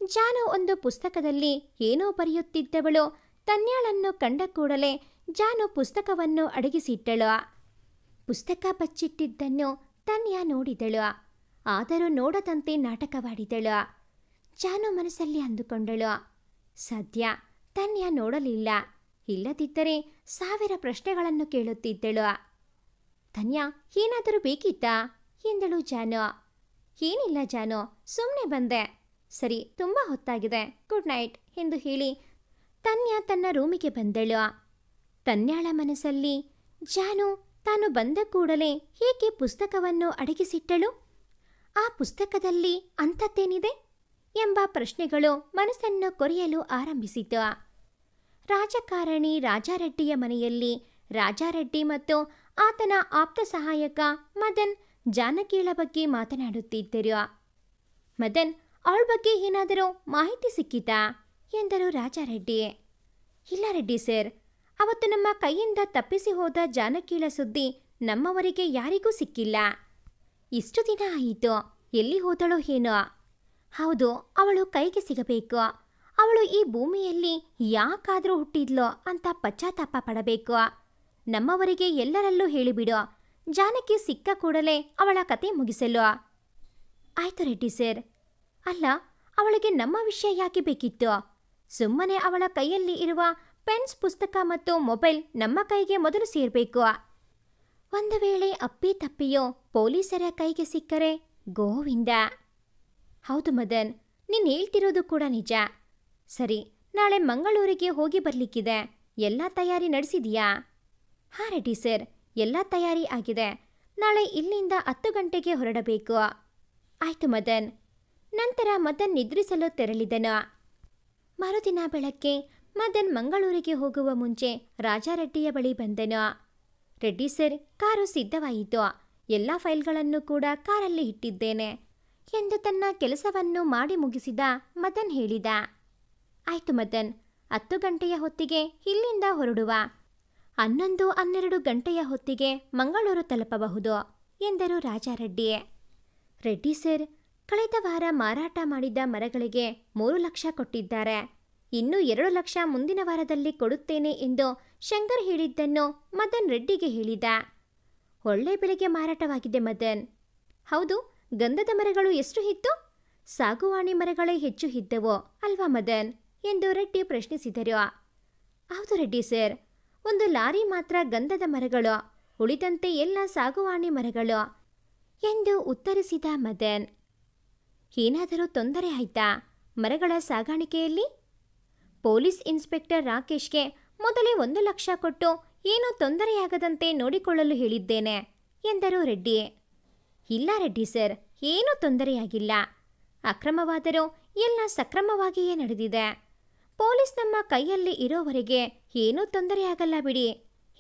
ಜಾನು ಒಂದು ಪುಸ್ತಕದಲ್ಲಿ ಏನೋ ಬರೆಯುತ್ತಿದ್ದವಳು ತನ್ಯಾಳನ್ನು ಕಂಡ ಕೂಡಲೇ ಜಾನು ಪುಸ್ತಕವನ್ನು ಅಡಗಿಸಿಟ್ಟಳು. ಪುಸ್ತಕ ಬಚ್ಚಿಟ್ಟಿದ್ದನ್ನು ತನ್ಯಾ ನೋಡಿದಳು, ಆದರೂ ನೋಡದಂತೆ ನಾಟಕವಾಡಿದಳು. ಜಾನು ಮನಸ್ಸಲ್ಲಿ ಅಂದುಕೊಂಡಳು, ಸದ್ಯ ತನ್ಯಾ ನೋಡಲಿಲ್ಲ, ಇಲ್ಲದಿದ್ದರೆ 1000 ಪ್ರಶ್ನೆಗಳನ್ನು ಕೇಳುತ್ತಿದ್ದಳು. ತನ್ಯಾ, ಏನಾದರೂ ಬೇಕಿತ್ತಾ ಎಂದಳು ಜಾನು. ಏನಿಲ್ಲ ಜಾನು, ಸುಮ್ಮನೆ ಬಂದೆ. ಸರಿ, ತುಂಬ ಹೊತ್ತಾಗಿದೆ, ಗುಡ್ ನೈಟ್ ಎಂದು ಹೇಳಿ ತನ್ಯಾ ತನ್ನ ರೂಮಿಗೆ ಬಂದಳು. ತನ್ಯಾಳ ಮನಸ್ಸಲ್ಲಿ ಜಾನು ತಾನು ಬಂದ ಕೂಡಲೇ ಏಕೆ ಪುಸ್ತಕವನ್ನು ಅಡಗಿಸಿಟ್ಟಳು, ಆ ಪುಸ್ತಕದಲ್ಲಿ ಅಂಥದ್ದೇನಿದೆ ಎಂಬ ಪ್ರಶ್ನೆಗಳು ಮನಸ್ಸನ್ನು ಕೊರೆಯಲು ಆರಂಭಿಸಿತು. ರಾಜಕಾರಣಿ ರಾಜಾರೆಡ್ಡಿಯ ಮನೆಯಲ್ಲಿ ರಾಜಾರೆಡ್ಡಿ ಮತ್ತು ಆತನ ಆಪ್ತ ಸಹಾಯಕ ಮದನ್ ಜಾನಕಿಳ ಬಗ್ಗೆ ಮಾತನಾಡುತ್ತಿದ್ದರು. ಮದನ್, ಅವಳ ಬಗ್ಗೆ ಏನಾದರೂ ಮಾಹಿತಿ ಸಿಕ್ಕಿತಾ ಎಂದರು ರಾಜಾರೆಡ್ಡಿ. ಇಲ್ಲ ರೆಡ್ಡಿ ಸರ್, ಅವತ್ತು ನಮ್ಮ ಕೈಯಿಂದ ತಪ್ಪಿಸಿ ಹೋದ ಜಾನಕಿಳ ಸುದ್ದಿ ನಮ್ಮವರಿಗೆ ಯಾರಿಗೂ ಸಿಕ್ಕಿಲ್ಲ. ಇಷ್ಟು ದಿನ ಆಯಿತು, ಎಲ್ಲಿ ಹೋದಳೋ ಏನೋ. ಹೌದು, ಅವಳು ಕೈಗೆ ಸಿಗಬೇಕು. ಅವಳು ಈ ಭೂಮಿಯಲ್ಲಿ ಯಾಕಾದರೂ ಹುಟ್ಟಿದ್ಲೋ ಅಂತ ಪಶ್ಚಾತ್ತಾಪ ಪಡಬೇಕು. ನಮ್ಮವರಿಗೆ ಎಲ್ಲರಲ್ಲೂ ಹೇಳಿಬಿಡು, ಜಾನಕಿ ಸಿಕ್ಕ ಕೂಡಲೇ ಅವಳ ಕತೆ ಮುಗಿಸಲು. ಆಯ್ತು ರೆಡ್ಡಿ ಸರ್. ಅಲ್ಲ, ಅವಳಿಗೆ ನಮ್ಮ ವಿಷಯ ಯಾಕೆ ಬೇಕಿತ್ತು? ಸುಮ್ಮನೆ ಅವಳ ಕೈಯಲ್ಲಿ ಇರುವ ಪೆನ್ಸ್, ಪುಸ್ತಕ ಮತ್ತು ಮೊಬೈಲ್ ನಮ್ಮ ಕೈಗೆ ಮೊದಲು ಸೇರಬೇಕು. ಒಂದು ವೇಳೆ ಅಪ್ಪಿ ತಪ್ಪಿಯೋ ಪೊಲೀಸರ ಕೈಗೆ ಸಿಕ್ಕರೆ ಗೋವಿಂದ. ಹೌದು ಮದನ್, ನೀನು ಹೇಳ್ತಿರೋದು ಕೂಡ ನಿಜ. ಸರಿ, ನಾಳೆ ಮಂಗಳೂರಿಗೆ ಹೋಗಿ ಬರಲಿಕ್ಕಿದೆ, ಎಲ್ಲ ತಯಾರಿ ನಡೆಸಿದೀಯಾ? ಹಾಂ ರೆಡ್ಡಿ ಸರ್, ಎಲ್ಲ ತಯಾರಿ ಆಗಿದೆ. ನಾಳೆ ಇಲ್ಲಿಂದ 10 ಗಂಟೆಗೆ ಹೊರಡಬೇಕು. ಆಯ್ತು ಮದನ್. ನಂತರ ಮದನ್ ನಿದ್ರಿಸಲು ತೆರಳಿದನು. ಮರುದಿನ ಬೆಳಗ್ಗೆ ಮದನ್ ಮಂಗಳೂರಿಗೆ ಹೋಗುವ ಮುಂಚೆ ರಾಜಾರೆಡ್ಡಿಯ ಬಳಿ ಬಂದನು. ರೆಡ್ಡಿ ಸರ್, ಕಾರು ಸಿದ್ಧವಾಯಿತು, ಎಲ್ಲ ಫೈಲ್ಗಳನ್ನು ಕೂಡ ಕಾರಲ್ಲಿ ಇಟ್ಟಿದ್ದೇನೆ ಎಂದು ತನ್ನ ಕೆಲಸವನ್ನು ಮಾಡಿ ಮುಗಿಸಿದ ಮದನ್ ಹೇಳಿದ. ಆಯ್ತು ಮದನ್, 10 ಗಂಟೆಯ ಹೊತ್ತಿಗೆ ಇಲ್ಲಿಂದ ಹೊರಡುವ. 11-12 ಗಂಟೆಯ ಹೊತ್ತಿಗೆ ಮಂಗಳೂರು ತಲುಪಬಹುದು ಎಂದರು ರಾಜಾರೆಡ್ಡಿ. ರೆಡ್ಡಿ ಸರ್, ಕಳೆದ ವಾರ ಮಾರಾಟ ಮಾಡಿದ ಮರಗಳಿಗೆ 3 ಲಕ್ಷ ಕೊಟ್ಟಿದ್ದಾರೆ. ಇನ್ನೂ 2 ಲಕ್ಷ ಮುಂದಿನ ವಾರದಲ್ಲಿ ಕೊಡುತ್ತೇನೆ ಎಂದು ಶಂಕರ್ ಹೇಳಿದ್ದನ್ನು ಮದನ್ ರೆಡ್ಡಿಗೆ ಹೇಳಿದ. ಒಳ್ಳೆ ಬೆಲೆಗೆ ಮಾರಾಟವಾಗಿದೆ ಮದನ್. ಹೌದು, ಗಂಧದ ಮರಗಳು ಎಷ್ಟು ಇತ್ತು? ಸಾಗುವಾಣಿ ಮರಗಳೇ ಹೆಚ್ಚು ಇದ್ದವು ಅಲ್ವಾ ಮದನ್ ಎಂದು ರೆಡ್ಡಿ ಪ್ರಶ್ನಿಸಿದರು. ಹೌದು ರೆಡ್ಡಿ ಸರ್, ಒಂದು ಲಾರಿ ಮಾತ್ರ ಗಂಧದ ಮರಗಳು, ಉಳಿದಂತೆ ಎಲ್ಲ ಸಾಗುವಾಣಿ ಮರಗಳು ಎಂದು ಉತ್ತರಿಸಿದ ಮದನ್. ಏನಾದರೂ ತೊಂದರೆ ಆಯ್ತಾ ಮರಗಳ ಸಾಗಾಣಿಕೆಯಲ್ಲಿ? ಪೊಲೀಸ್ ಇನ್ಸ್ಪೆಕ್ಟರ್ ರಾಕೇಶ್ಗೆ ಮೊದಲೇ 1 ಲಕ್ಷ ಕೊಟ್ಟು ಏನೂ ತೊಂದರೆಯಾಗದಂತೆ ನೋಡಿಕೊಳ್ಳಲು ಹೇಳಿದ್ದೇನೆ ಎಂದರು ರೆಡ್ಡಿ. ಇಲ್ಲ ರೆಡ್ಡಿ ಸರ್, ಏನೂ ತೊಂದರೆಯಾಗಿಲ್ಲ. ಅಕ್ರಮವಾದರೂ ಎಲ್ಲ ಸಕ್ರಮವಾಗಿಯೇ ನಡೆದಿದೆ. ಪೊಲೀಸ್ ನಮ್ಮ ಕೈಯಲ್ಲಿ ಇರೋವರೆಗೆ ಏನೂ ತೊಂದರೆಯಾಗಲ್ಲ ಬಿಡಿ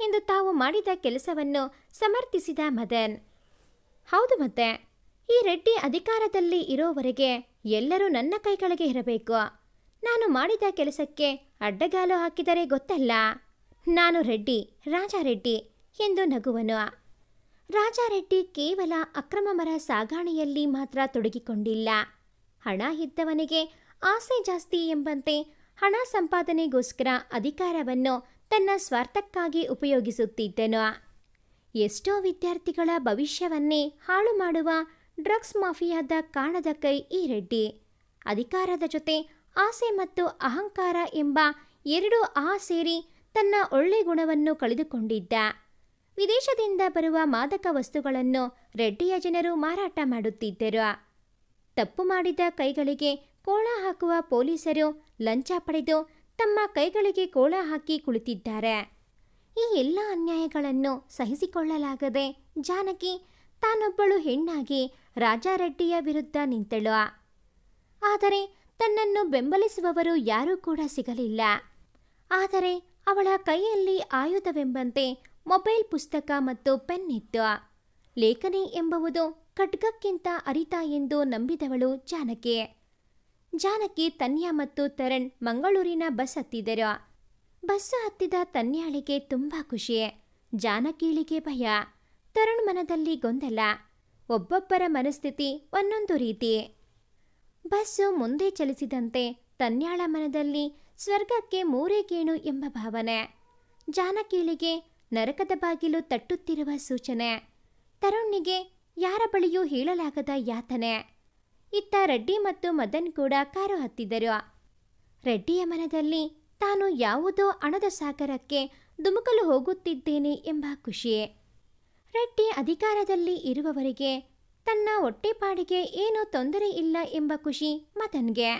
ಎಂದು ತಾವು ಮಾಡಿದ ಕೆಲಸವನ್ನು ಸಮರ್ಥಿಸಿದ ಮದನ್. ಹೌದು ಮತ್ತೆ, ಈ ರೆಡ್ಡಿ ಅಧಿಕಾರದಲ್ಲಿ ಇರೋವರೆಗೆ ಎಲ್ಲರೂ ನನ್ನ ಕೈಗಳಿಗೆ ಇರಬೇಕು. ನಾನು ಮಾಡಿದ ಕೆಲಸಕ್ಕೆ ಅಡ್ಡಗಾಲು ಹಾಕಿದರೆ ಗೊತ್ತಲ್ಲ. ನಾನು ರೆಡ್ಡಿ, ರಾಜ ರೆಡ್ಡಿ ಎಂದು ನಗುವನು. ರಾಜ ರೆಡ್ಡಿ ಕೇವಲ ಅಕ್ರಮ ಮರ ಸಾಗಾಣೆಯಲ್ಲಿ ಮಾತ್ರ ತೊಡಗಿಕೊಂಡಿಲ್ಲ. ಹಣ ಇದ್ದವನಿಗೆ ಆಸೆ ಜಾಸ್ತಿ ಎಂಬಂತೆ ಹಣ ಸಂಪಾದನೆಗೋಸ್ಕರ ಅಧಿಕಾರವನ್ನು ತನ್ನ ಸ್ವಾರ್ಥಕ್ಕಾಗಿ ಉಪಯೋಗಿಸುತ್ತಿದ್ದನು. ಎಷ್ಟೋ ವಿದ್ಯಾರ್ಥಿಗಳ ಭವಿಷ್ಯವನ್ನೇ ಹಾಳು ಮಾಡುವ ಡ್ರಗ್ಸ್ ಮಾಫಿಯಾದ ಕಾಣದ ಕೈ ಈ ರೆಡ್ಡಿ. ಅಧಿಕಾರದ ಜೊತೆ ಆಸೆ ಮತ್ತು ಅಹಂಕಾರ ಎಂಬ ಎರಡೂ ಸೇರಿ ತನ್ನ ಒಳ್ಳೆ ಗುಣವನ್ನು ಕಳೆದುಕೊಂಡಿದ್ದ. ವಿದೇಶದಿಂದ ಬರುವ ಮಾದಕ ವಸ್ತುಗಳನ್ನು ರೆಡ್ಡಿಯ ಜನರು ಮಾರಾಟ ಮಾಡುತ್ತಿದ್ದರು. ತಪ್ಪು ಮಾಡಿದ ಕೈಗಳಿಗೆ ಕೋಳ ಹಾಕುವ ಪೊಲೀಸರು ಲಂಚ ಪಡೆದು ತಮ್ಮ ಕೈಗಳಿಗೆ ಕೋಳ ಹಾಕಿ ಕುಳಿತಿದ್ದಾರೆ. ಈ ಎಲ್ಲ ಅನ್ಯಾಯಗಳನ್ನು ಸಹಿಸಿಕೊಳ್ಳಲಾಗದೆ ಜಾನಕಿ ತಾನೊಬ್ಬಳು ಹೆಣ್ಣಾಗಿ ರಾಜಾ ರೆಡ್ಡಿಯ ವಿರುದ್ಧ ನಿಂತಳು. ಆದರೆ ತನ್ನನ್ನು ಬೆಂಬಲಿಸುವವರು ಯಾರೂ ಕೂಡ ಸಿಗಲಿಲ್ಲ. ಆದರೆ ಅವಳ ಕೈಯಲ್ಲಿ ಆಯುಧವೆಂಬಂತೆ ಮೊಬೈಲ್, ಪುಸ್ತಕ ಮತ್ತು ಪೆನ್ ಇತ್ತು. ಲೇಖನಿ ಎಂಬುದು ಖಡ್ಗಕ್ಕಿಂತ ಅರಿತ ಎಂದು ನಂಬಿದವಳು ಜಾನಕಿ. ಜಾನಕಿ, ತನ್ಯಾ ಮತ್ತು ತರಣ್ ಮಂಗಳೂರಿನ ಬಸ್ ಹತ್ತಿದರು. ಬಸ್ಸು ಹತ್ತಿದ ತನ್ಯಾಳಿಗೆ ತುಂಬ ಖುಷಿ, ಜಾನಕಿಳಿಗೆ ಭಯ, ತರುಣ್ ಮನದಲ್ಲಿ ಗೊಂದಲ. ಒಬ್ಬೊಬ್ಬರ ಮನಸ್ಥಿತಿ ಒಂದೊಂದು ರೀತಿ. ಬಸ್ಸು ಮುಂದೆ ಚಲಿಸಿದಂತೆ ತನ್ಯಾಳ ಮನದಲ್ಲಿ ಸ್ವರ್ಗಕ್ಕೆ ಮೂರೇ ಗೇಣು ಎಂಬ ಭಾವನೆ. ಜಾನಕಿಳಿಗೆ ನರಕದ ಬಾಗಿಲು ತಟ್ಟುತ್ತಿರುವ ಸೂಚನೆ. ತರುಣ್ನಿಗೆ ಯಾರ ಬಳಿಯೂ ಹೇಳಲಾಗದ ಯಾತನೆ. ಇತ್ತ ರೆಡ್ಡಿ ಮತ್ತು ಮದನ್ ಕೂಡ ಕಾರು ಹತ್ತಿದರು. ರೆಡ್ಡಿಯ ಮನದಲ್ಲಿ ತಾನು ಯಾವುದೋ ಹಣದ ಸಾಗರಕ್ಕೆ ಧುಮುಕಲು ಹೋಗುತ್ತಿದ್ದೇನೆ ಎಂಬ ಖುಷಿ. ರೆಡ್ಡಿ ಅಧಿಕಾರದಲ್ಲಿ ಇರುವವರೆಗೆ ತನ್ನ ಹೊಟ್ಟೆಪಾಡಿಗೆ ಏನೂ ತೊಂದರೆ ಇಲ್ಲ ಎಂಬ ಖುಷಿ ಮದನ್ಗೆ.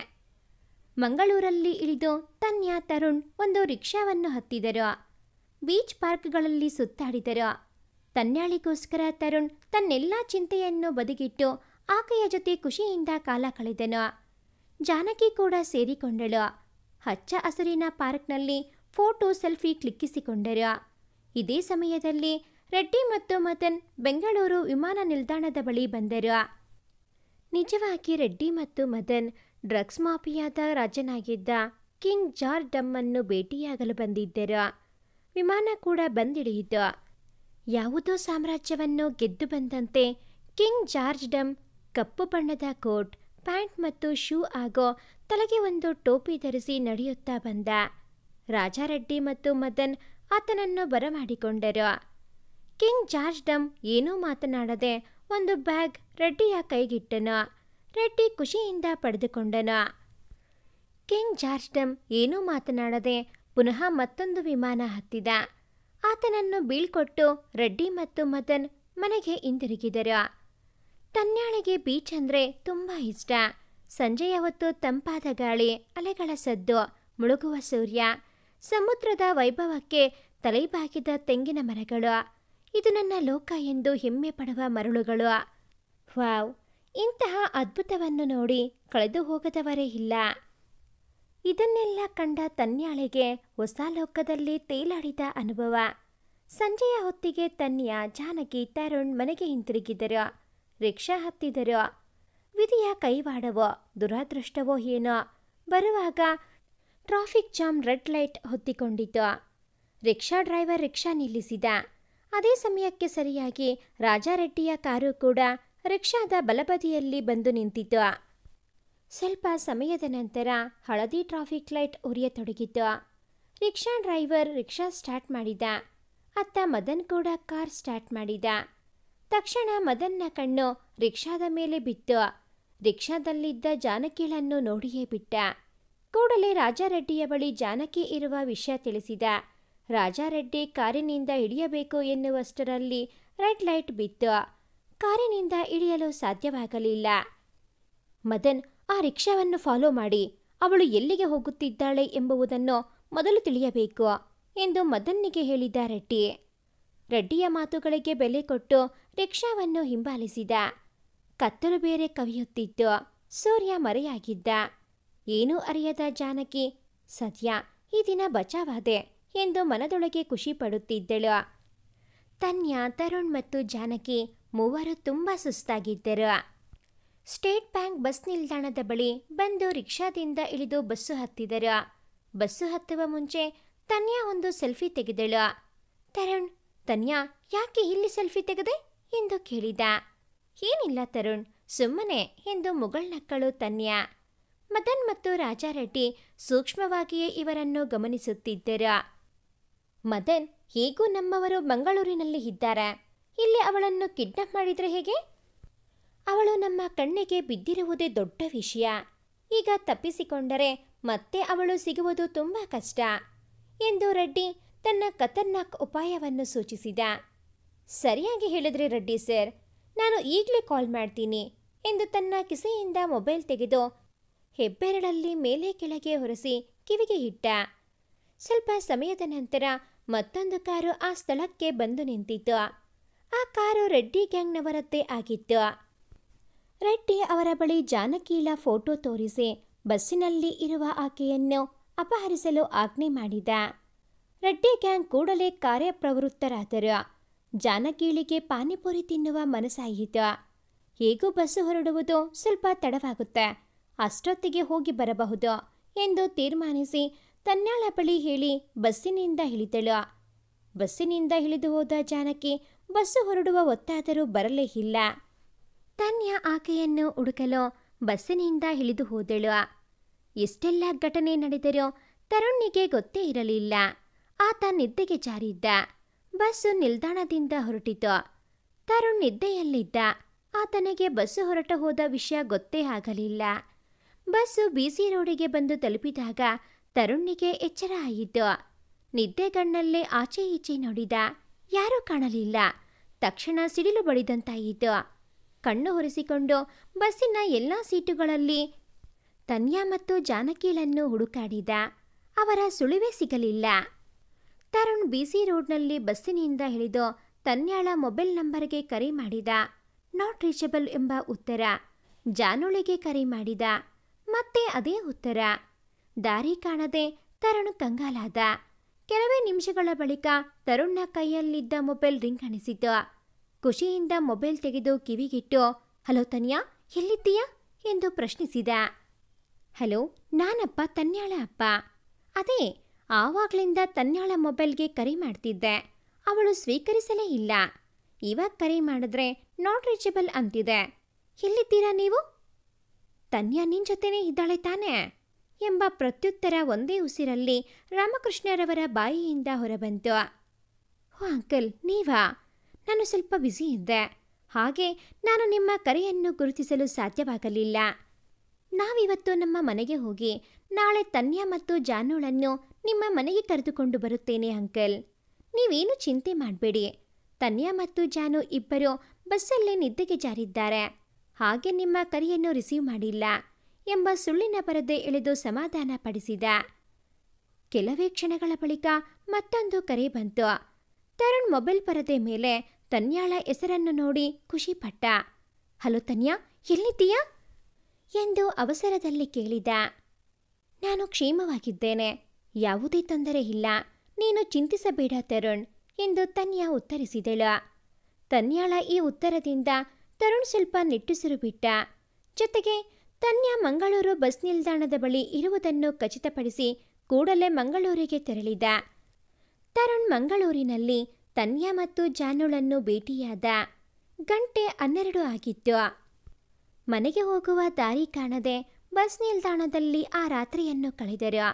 ಮಂಗಳೂರಲ್ಲಿ ಇಳಿದು ತನ್ಯಾ, ತರುಣ್ ಒಂದು ರಿಕ್ಷಾವನ್ನು ಹತ್ತಿದರು. ಬೀಚ್ ಪಾರ್ಕ್ಗಳಲ್ಲಿ ಸುತ್ತಾಡಿದರು. ತನ್ಯಾಳಿಗೋಸ್ಕರ ತರುಣ್ ತನ್ನೆಲ್ಲ ಚಿಂತೆಯನ್ನು ಬದಿಗಿಟ್ಟು ಆಕೆಯ ಜೊತೆ ಖುಷಿಯಿಂದ ಕಾಲ ಕಳೆದನು. ಜಾನಕಿ ಕೂಡ ಸೇರಿಕೊಂಡಳು. ಹಚ್ಚ ಹಸಿರಿನ ಪಾರ್ಕ್ನಲ್ಲಿ ಫೋಟೋ, ಸೆಲ್ಫಿ ಕ್ಲಿಕ್ಕಿಸಿಕೊಂಡರು. ಇದೇ ಸಮಯದಲ್ಲಿ ರೆಡ್ಡಿ ಮತ್ತು ಮದನ್ ಬೆಂಗಳೂರು ವಿಮಾನ ನಿಲ್ದಾಣದ ಬಳಿ ಬಂದರು. ನಿಜವಾಗಿ ರೆಡ್ಡಿ ಮತ್ತು ಮದನ್ ಡ್ರಗ್ಸ್ ಮಾಫಿಯಾದ ರಾಜನಾಗಿದ್ದ ಕಿಂಗ್ ಜಾರ್ಜ್ ಡಮ್ಮನ್ನು ಭೇಟಿಯಾಗಲು ಬಂದಿದ್ದರು. ವಿಮಾನ ಕೂಡ ಬಂದಿಳಿಯಿತು. ಯಾವುದೋ ಸಾಮ್ರಾಜ್ಯವನ್ನು ಗೆದ್ದು ಬಂದಂತೆ ಕಿಂಗ್ ಜಾರ್ಜ್ ಡಮ್ ಕಪ್ಪು ಬಣ್ಣದ ಕೋಟ್, ಪ್ಯಾಂಟ್ ಮತ್ತು ಶೂ ಆಗೋ ತಲೆಗೆ ಒಂದು ಟೋಪಿ ಧರಿಸಿ ನಡೆಯುತ್ತಾ ಬಂದ. ರಾಜಾ ರೆಡ್ಡಿ ಮತ್ತು ಮದನ್ ಆತನನ್ನು ಬರಮಾಡಿಕೊಂಡರು. ಕಿಂಗ್ ಜಾರ್ಜ್ ಡಮ್ ಏನೂ ಮಾತನಾಡದೆ ಒಂದು ಬ್ಯಾಗ್ ರೆಡ್ಡಿಯ ಕೈಗಿಟ್ಟನು. ರೆಡ್ಡಿ ಖುಷಿಯಿಂದ ಪಡೆದುಕೊಂಡನು. ಕಿಂಗ್ ಜಾರ್ಜ್ ಡಮ್ ಏನೂ ಮಾತನಾಡದೆ ಪುನಃ ಮತ್ತೊಂದು ವಿಮಾನ ಹತ್ತಿದ. ಆತನನ್ನು ಬೀಳ್ಕೊಟ್ಟು ರೆಡ್ಡಿ ಮತ್ತು ಮದನ್ ಮನೆಗೆ ಹಿಂದಿರುಗಿದರು. ತನ್ಯಾಳಿಗೆ ಬೀಚ್ ಅಂದರೆ ತುಂಬ ಇಷ್ಟ. ಸಂಜೆಯ ಹೊತ್ತು ತಂಪಾದ ಗಾಳಿ, ಅಲೆಗಳ ಸದ್ದು, ಮುಳುಗುವ ಸೂರ್ಯ, ಸಮುದ್ರದ ವೈಭವಕ್ಕೆ ತಲೆಬಾಗಿದ ತೆಂಗಿನ ಮರಗಳು, ಇದು ನನ್ನ ಲೋಕ ಎಂದು ಹೆಮ್ಮೆ ಪಡುವ ಮರಳುಗಳು. ವಾವ್, ಇಂತಹ ಅದ್ಭುತವನ್ನು ನೋಡಿ ಕಳೆದು ಹೋಗದವರೇ ಇಲ್ಲ. ಇದನ್ನೆಲ್ಲ ಕಂಡ ತನ್ಯಾಳಿಗೆ ಹೊಸ ಲೋಕದಲ್ಲಿ ತೇಲಾಡಿದ ಅನುಭವ. ಸಂಜೆಯ ಹೊತ್ತಿಗೆ ತನ್ಯಾ, ಜಾನಕಿ, ತರುಣ್ ಮನೆಗೆ ಹಿಂತಿರುಗಿದರು. ರಿಕ್ಷಾ ಹತ್ತಿದರು. ವಿಧಿಯ ಕೈವಾಡವೋ ದುರಾದೃಷ್ಟವೋ ಏನೋ, ಬರುವಾಗ ಟ್ರಾಫಿಕ್ ಜಾಮ್, ರೆಡ್ ಲೈಟ್ ಹೊತ್ತಿಕೊಂಡಿತು. ರಿಕ್ಷಾ ಡ್ರೈವರ್ ರಿಕ್ಷಾ ನಿಲ್ಲಿಸಿದ. ಅದೇ ಸಮಯಕ್ಕೆ ಸರಿಯಾಗಿ ರಾಜಾ ರೆಡ್ಡಿಯ ಕಾರು ಕೂಡ ರಿಕ್ಷಾದ ಬಲಬದಿಯಲ್ಲಿ ಬಂದು ನಿಂತಿತು. ಸ್ವಲ್ಪ ಸಮಯದ ನಂತರ ಹಳದಿ ಟ್ರಾಫಿಕ್ ಲೈಟ್ ಉರಿಯತೊಡಗಿತು. ರಿಕ್ಷಾ ಡ್ರೈವರ್ ರಿಕ್ಷಾ ಸ್ಟಾರ್ಟ್ ಮಾಡಿದ. ಅತ್ತ ಮದನ್ ಕೂಡ ಕಾರ್ ಸ್ಟಾರ್ಟ್ ಮಾಡಿದ. ತಕ್ಷಣ ಮದನ್ನ ಕಣ್ಣು ರಿಕ್ಷಾದ ಮೇಲೆ ಬಿತ್ತು. ರಿಕ್ಷಾದಲ್ಲಿದ್ದ ಜಾನಕಿಳನ್ನು ನೋಡಿಯೇ ಬಿಟ್ಟ. ಕೂಡಲೇ ರಾಜಾ ರೆಡ್ಡಿಯ ಬಳಿ ಜಾನಕಿ ಇರುವ ವಿಷಯ ತಿಳಿಸಿದ. ರಾಜಾ ರೆಡ್ಡಿ ಕಾರಿನಿಂದ ಇಳಿಯಬೇಕು ಎನ್ನುವಷ್ಟರಲ್ಲಿ ರೆಡ್ ಲೈಟ್ ಬಿತ್ತು. ಕಾರಿನಿಂದ ಇಳಿಯಲು ಸಾಧ್ಯವಾಗಲಿಲ್ಲ. ಮದನ್, ಆ ರಿಕ್ಷಾವನ್ನು ಫಾಲೋ ಮಾಡಿ, ಅವಳು ಎಲ್ಲಿಗೆ ಹೋಗುತ್ತಿದ್ದಾಳೆ ಎಂಬುದನ್ನು ಮೊದಲು ತಿಳಿಯಬೇಕು ಎಂದು ಮದನ್ನಿಗೆ ಹೇಳಿದ ರೆಡ್ಡಿ. ರೆಡ್ಡಿಯ ಮಾತುಗಳಿಗೆ ಬೆಲೆ ಕೊಟ್ಟು ರಿಕ್ಷಾವನ್ನು ಹಿಂಬಾಲಿಸಿದ. ಕತ್ತಲು ಬೇರೆ ಕವಿಯುತ್ತಿತ್ತು. ಸೂರ್ಯ ಮರೆಯಾಗಿದ್ದ. ಏನೂ ಅರಿಯದ ಜಾನಕಿ, ಸದ್ಯ ಈ ದಿನ ಬಚಾವಾದೆ ಎಂದು ಮನದೊಳಗೆ ಖುಷಿ ಪಡುತ್ತಿದ್ದಳು. ತನ್ಯಾ, ತರುಣ್ ಮತ್ತು ಜಾನಕಿ ಮೂವರು ತುಂಬ ಸುಸ್ತಾಗಿದ್ದರು. ಸ್ಟೇಟ್ ಬ್ಯಾಂಕ್ ಬಸ್ ನಿಲ್ದಾಣದ ಬಳಿ ಬಂದು ರಿಕ್ಷಾದಿಂದ ಇಳಿದು ಬಸ್ಸು ಹತ್ತಿದರು. ಬಸ್ಸು ಹತ್ತುವ ಮುಂಚೆ ತನ್ಯಾ ಒಂದು ಸೆಲ್ಫಿ ತೆಗೆದಳು. ತರುಣ್, ತನ್ಯಾ ಯಾಕೆ ಇಲ್ಲಿ ಸೆಲ್ಫಿ ತೆಗೆದೆ ಎಂದು ಕೇಳಿದ. ಏನಿಲ್ಲ ತರುಣ್, ಸುಮ್ಮನೆ ಎಂದು ಮುಗುಳ್ನಕ್ಕಳು ತನ್ಯಾ. ಮದನ್ ಮತ್ತು ರಾಜಾರೆಡ್ಡಿ ಸೂಕ್ಷ್ಮವಾಗಿಯೇ ಇವರನ್ನು ಗಮನಿಸುತ್ತಿದ್ದರು. ಮದನ್, ಹೇಗೂ ನಮ್ಮವರು ಮಂಗಳೂರಿನಲ್ಲಿ ಇದ್ದಾರೆ, ಇಲ್ಲಿ ಅವಳನ್ನು ಕಿಡ್ನಾಪ್ ಮಾಡಿದರೆ ಹೇಗೆ? ಅವಳು ನಮ್ಮ ಕಣ್ಣಿಗೆ ಬಿದ್ದಿರುವುದೇ ದೊಡ್ಡ ವಿಷಯ. ಈಗ ತಪ್ಪಿಸಿಕೊಂಡರೆ ಮತ್ತೆ ಅವಳು ಸಿಗುವುದು ತುಂಬ ಕಷ್ಟ ಎಂದು ರೆಡ್ಡಿ ತನ್ನ ಖತರ್ನಾಕ್ ಉಪಾಯವನ್ನು ಸೂಚಿಸಿದ. ಸರಿಯಾಗಿ ಹೇಳಿದ್ರಿ ರೆಡ್ಡಿ ಸರ್, ನಾನು ಈಗಲೇ ಕಾಲ್ ಮಾಡ್ತೀನಿ ಎಂದು ತನ್ನ ಕಿಸೆಯಿಂದ ಮೊಬೈಲ್ ತೆಗೆದು ಹೆಬ್ಬೆರಳಲ್ಲಿ ಮೇಲೆ ಕೆಳಗೆ ಹೊರಸಿ ಕಿವಿಗೆ ಇಟ್ಟ. ಸ್ವಲ್ಪ ಸಮಯದ ನಂತರ ಮತ್ತೊಂದು ಕಾರು ಆ ಸ್ಥಳಕ್ಕೆ ಬಂದು ನಿಂತಿತು. ಆ ಕಾರು ರೆಡ್ಡಿ ಗ್ಯಾಂಗ್ನವರದ್ದೇ ಆಗಿತ್ತು. ರೆಡ್ಡಿ ಅವರ ಬಳಿ ಜಾನಕಿಳ ಫೋಟೋ ತೋರಿಸಿ ಬಸ್ಸಿನಲ್ಲಿ ಇರುವ ಆಕೆಯನ್ನು ಅಪಹರಿಸಲು ಆಜ್ಞೆ ಮಾಡಿದ. ರೆಡ್ಡಿ ಗ್ಯಾಂಗ್ ಕೂಡಲೇ ಕಾರ್ಯಪ್ರವೃತ್ತರಾದರು. ಜಾನಕಿಳಿಗೆ ಪಾನಿಪುರಿ ತಿನ್ನುವ ಮನಸ್ಸಾಯಿತು. ಹೇಗೂ ಬಸ್ಸು ಹೊರಡುವುದು ಸ್ವಲ್ಪ ತಡವಾಗುತ್ತೆ, ಅಷ್ಟೊತ್ತಿಗೆ ಹೋಗಿ ಬರಬಹುದು ಎಂದು ತೀರ್ಮಾನಿಸಿ ತನ್ಯಾಳ ಬಳಿ ಹೇಳಿ ಬಸ್ಸಿನಿಂದ ಇಳಿದಳು. ಬಸ್ಸಿನಿಂದ ಇಳಿದು ಹೋದ ಜಾನಕಿ ಬಸ್ಸು ಹೊರಡುವ ಹೊತ್ತಾದರೂ ಬರಲೇ ಇಲ್ಲ. ತನ್ಯಾ ಆಕೆಯನ್ನು ಹುಡುಕಲು ಬಸ್ಸಿನಿಂದ ಇಳಿದು ಹೋದಳು. ಎಷ್ಟೆಲ್ಲ ಘಟನೆ ನಡೆದರೂ ತರುಣ್ಣಿಗೆ ಗೊತ್ತೇ ಇರಲಿಲ್ಲ. ಆತ ನಿದ್ದೆಗೆ ಜಾರಿದ್ದ. ಬಸ್ಸು ನಿಲ್ದಾಣದಿಂದ ಹೊರಟಿತು. ತರುಣ್ ನಿದ್ದೆಯಲ್ಲಿದ್ದ. ಆತನಿಗೆ ಬಸ್ಸು ಹೊರಟ ಹೋದ ವಿಷಯ ಗೊತ್ತೇ ಆಗಲಿಲ್ಲ. ಬಸ್ಸು ಬಿಸಿ ರೋಡಿಗೆ ಬಂದು ತಲುಪಿದಾಗ ತರುಣ್ಣಿಗೆ ಎಚ್ಚರ ಆಯಿತು. ನಿದ್ದೆಗಣ್ಣಲ್ಲೇ ಆಚೆ ಈಚೆ ನೋಡಿದ. ಯಾರೂ ಕಾಣಲಿಲ್ಲ. ತಕ್ಷಣ ಸಿಡಿಲು ಬಡಿದಂತಾಯಿತು. ಕಣ್ಣು ಹೊರಿಸಿಕೊಂಡು ಬಸ್ಸಿನ ಎಲ್ಲ ಸೀಟುಗಳಲ್ಲಿ ತನ್ಯಾ ಮತ್ತು ಜಾನಕಿಳನ್ನು ಹುಡುಕಾಡಿದ. ಅವರ ಸುಳಿವೇ ಸಿಗಲಿಲ್ಲ. ತರುಣ್ ಬಿಸಿ ರೋಡ್ನಲ್ಲಿ ಬಸ್ಸಿನಿಂದ ಇಳಿದು ತನ್ಯಾಳ ಮೊಬೈಲ್ ನಂಬರ್ಗೆ ಕರೆ ಮಾಡಿದ. ನಾಟ್ ರೀಚಬಲ್ ಎಂಬ ಉತ್ತರ. ಜಾನುಳಿಗೆ ಕರೆ ಮಾಡಿದ. ಮತ್ತೆ ಅದೇ ಉತ್ತರ. ದಾರಿ ಕಾಣದೆ ತರುಣ್ ಕಂಗಾಲಾದ. ಕೆಲವೇ ನಿಮಿಷಗಳ ಬಳಿಕ ತರುಣ್ನ ಕೈಯಲ್ಲಿದ್ದ ಮೊಬೈಲ್ ರಿಂಗ್ ಅನಿಸಿತು. ಖುಷಿಯಿಂದ ಮೊಬೈಲ್ ತೆಗೆದು ಕಿವಿಗಿಟ್ಟು, ಹಲೋ ತನ್ಯಾ, ಎಲ್ಲಿದ್ದೀಯಾ ಎಂದು ಪ್ರಶ್ನಿಸಿದ. ಹಲೋ, ನಾನಪ್ಪ, ತನ್ಯಾಳ ಅಪ್ಪ. ಅದೇ, ಆವಾಗ್ಲಿಂದ ತನ್ಯಾಳ ಮೊಬೈಲ್ಗೆ ಕರೆ ಮಾಡ್ತಿದ್ದೆ, ಅವಳು ಸ್ವೀಕರಿಸಲೇ ಇಲ್ಲ. ಇವಾಗ ಕರೆ ಮಾಡಿದ್ರೆ ನಾಟ್ ರೀಚಬಲ್ ಅಂತಿದೆ. ಎಲ್ಲಿದ್ದೀರಾ ನೀವು? ತನ್ಯಾ ನಿನ್ ಜೊತೆನೇ ಇದ್ದಾಳೆ ತಾನೇ ಎಂಬ ಪ್ರತ್ಯುತ್ತರ ಒಂದೇ ಉಸಿರಲ್ಲಿ ರಾಮಕೃಷ್ಣರವರ ಬಾಯಿಯಿಂದ ಹೊರಬಂತು. ಓ ಅಂಕಲ್, ನೀವಾ? ನಾನು ಸ್ವಲ್ಪ ಬ್ಯುಸಿ ಇದ್ದೆ, ಹಾಗೆ ನಾನು ನಿಮ್ಮ ಕರೆಯನ್ನು ಗುರುತಿಸಲು ಸಾಧ್ಯವಾಗಲಿಲ್ಲ. ನಾವಿವತ್ತು ನಮ್ಮ ಮನೆಗೆ ಹೋಗಿ ನಾಳೆ ತನ್ಯಾ ಮತ್ತು ಜಾನುಳನ್ನು ನಿಮ್ಮ ಮನೆಗೆ ಕರೆದುಕೊಂಡು ಬರುತ್ತೇನೆ ಅಂಕಲ್. ನೀವೇನು ಚಿಂತೆ ಮಾಡಬೇಡಿ. ತನ್ಯಾ ಮತ್ತು ಜಾನು ಇಬ್ಬರು ಬಸ್ಸಲ್ಲೇ ನಿದ್ದೆಗೆ ಜಾರಿದ್ದಾರೆ, ಹಾಗೆ ನಿಮ್ಮ ಕರೆಯನ್ನು ರಿಸೀವ್ ಮಾಡಿಲ್ಲ ಎಂಬ ಸುಳ್ಳಿನ ಪರದೆ ಎಳೆದು ಸಮಾಧಾನ ಪಡಿಸಿದ. ಕೆಲವೇ ಕ್ಷಣಗಳ ಬಳಿಕ ಮತ್ತೊಂದು ಕರೆ ಬಂತು. ತರುಣ್ ಮೊಬೈಲ್ ಪರದೆ ಮೇಲೆ ತನ್ಯಾಳ ಹೆಸರನ್ನು ನೋಡಿ ಖುಷಿಪಟ್ಟ. ಹಲೋ ತನ್ಯಾ, ಎಲ್ಲಿದ್ದೀಯಾ ಎಂದು ಅವಸರದಲ್ಲಿ ಕೇಳಿದ. ನಾನು ಕ್ಷೇಮವಾಗಿದ್ದೇನೆ, ಯಾವುದೇ ತೊಂದರೆ ಇಲ್ಲ, ನೀನು ಚಿಂತಿಸಬೇಡ ತರುಣ್ ಎಂದು ತನ್ಯಾ ಉತ್ತರಿಸಿದಳು. ತನ್ಯಾಳ ಈ ಉತ್ತರದಿಂದ ತರುಣ್ ಸ್ವಲ್ಪ ನಿಟ್ಟುಸಿರು ಬಿಟ್ಟ. ಜೊತೆಗೆ ತನ್ಯಾ ಮಂಗಳೂರು ಬಸ್ ನಿಲ್ದಾಣದ ಬಳಿ ಇರುವುದನ್ನು ಖಚಿತಪಡಿಸಿ ಕೂಡಲೇ ಮಂಗಳೂರಿಗೆ ತೆರಳಿದ. ತರುಣ್ ಮಂಗಳೂರಿನಲ್ಲಿ ತನ್ಯಾ ಮತ್ತು ಜಾನುಳನ್ನು ಭೇಟಿಯಾದ. ಗಂಟೆ 12 ಆಗಿತ್ತು. ಮನೆಗೆ ಹೋಗುವ ದಾರಿ ಕಾಣದೆ ಬಸ್ ನಿಲ್ದಾಣದಲ್ಲಿ ಆ ರಾತ್ರಿಯನ್ನು ಕಳೆದರು.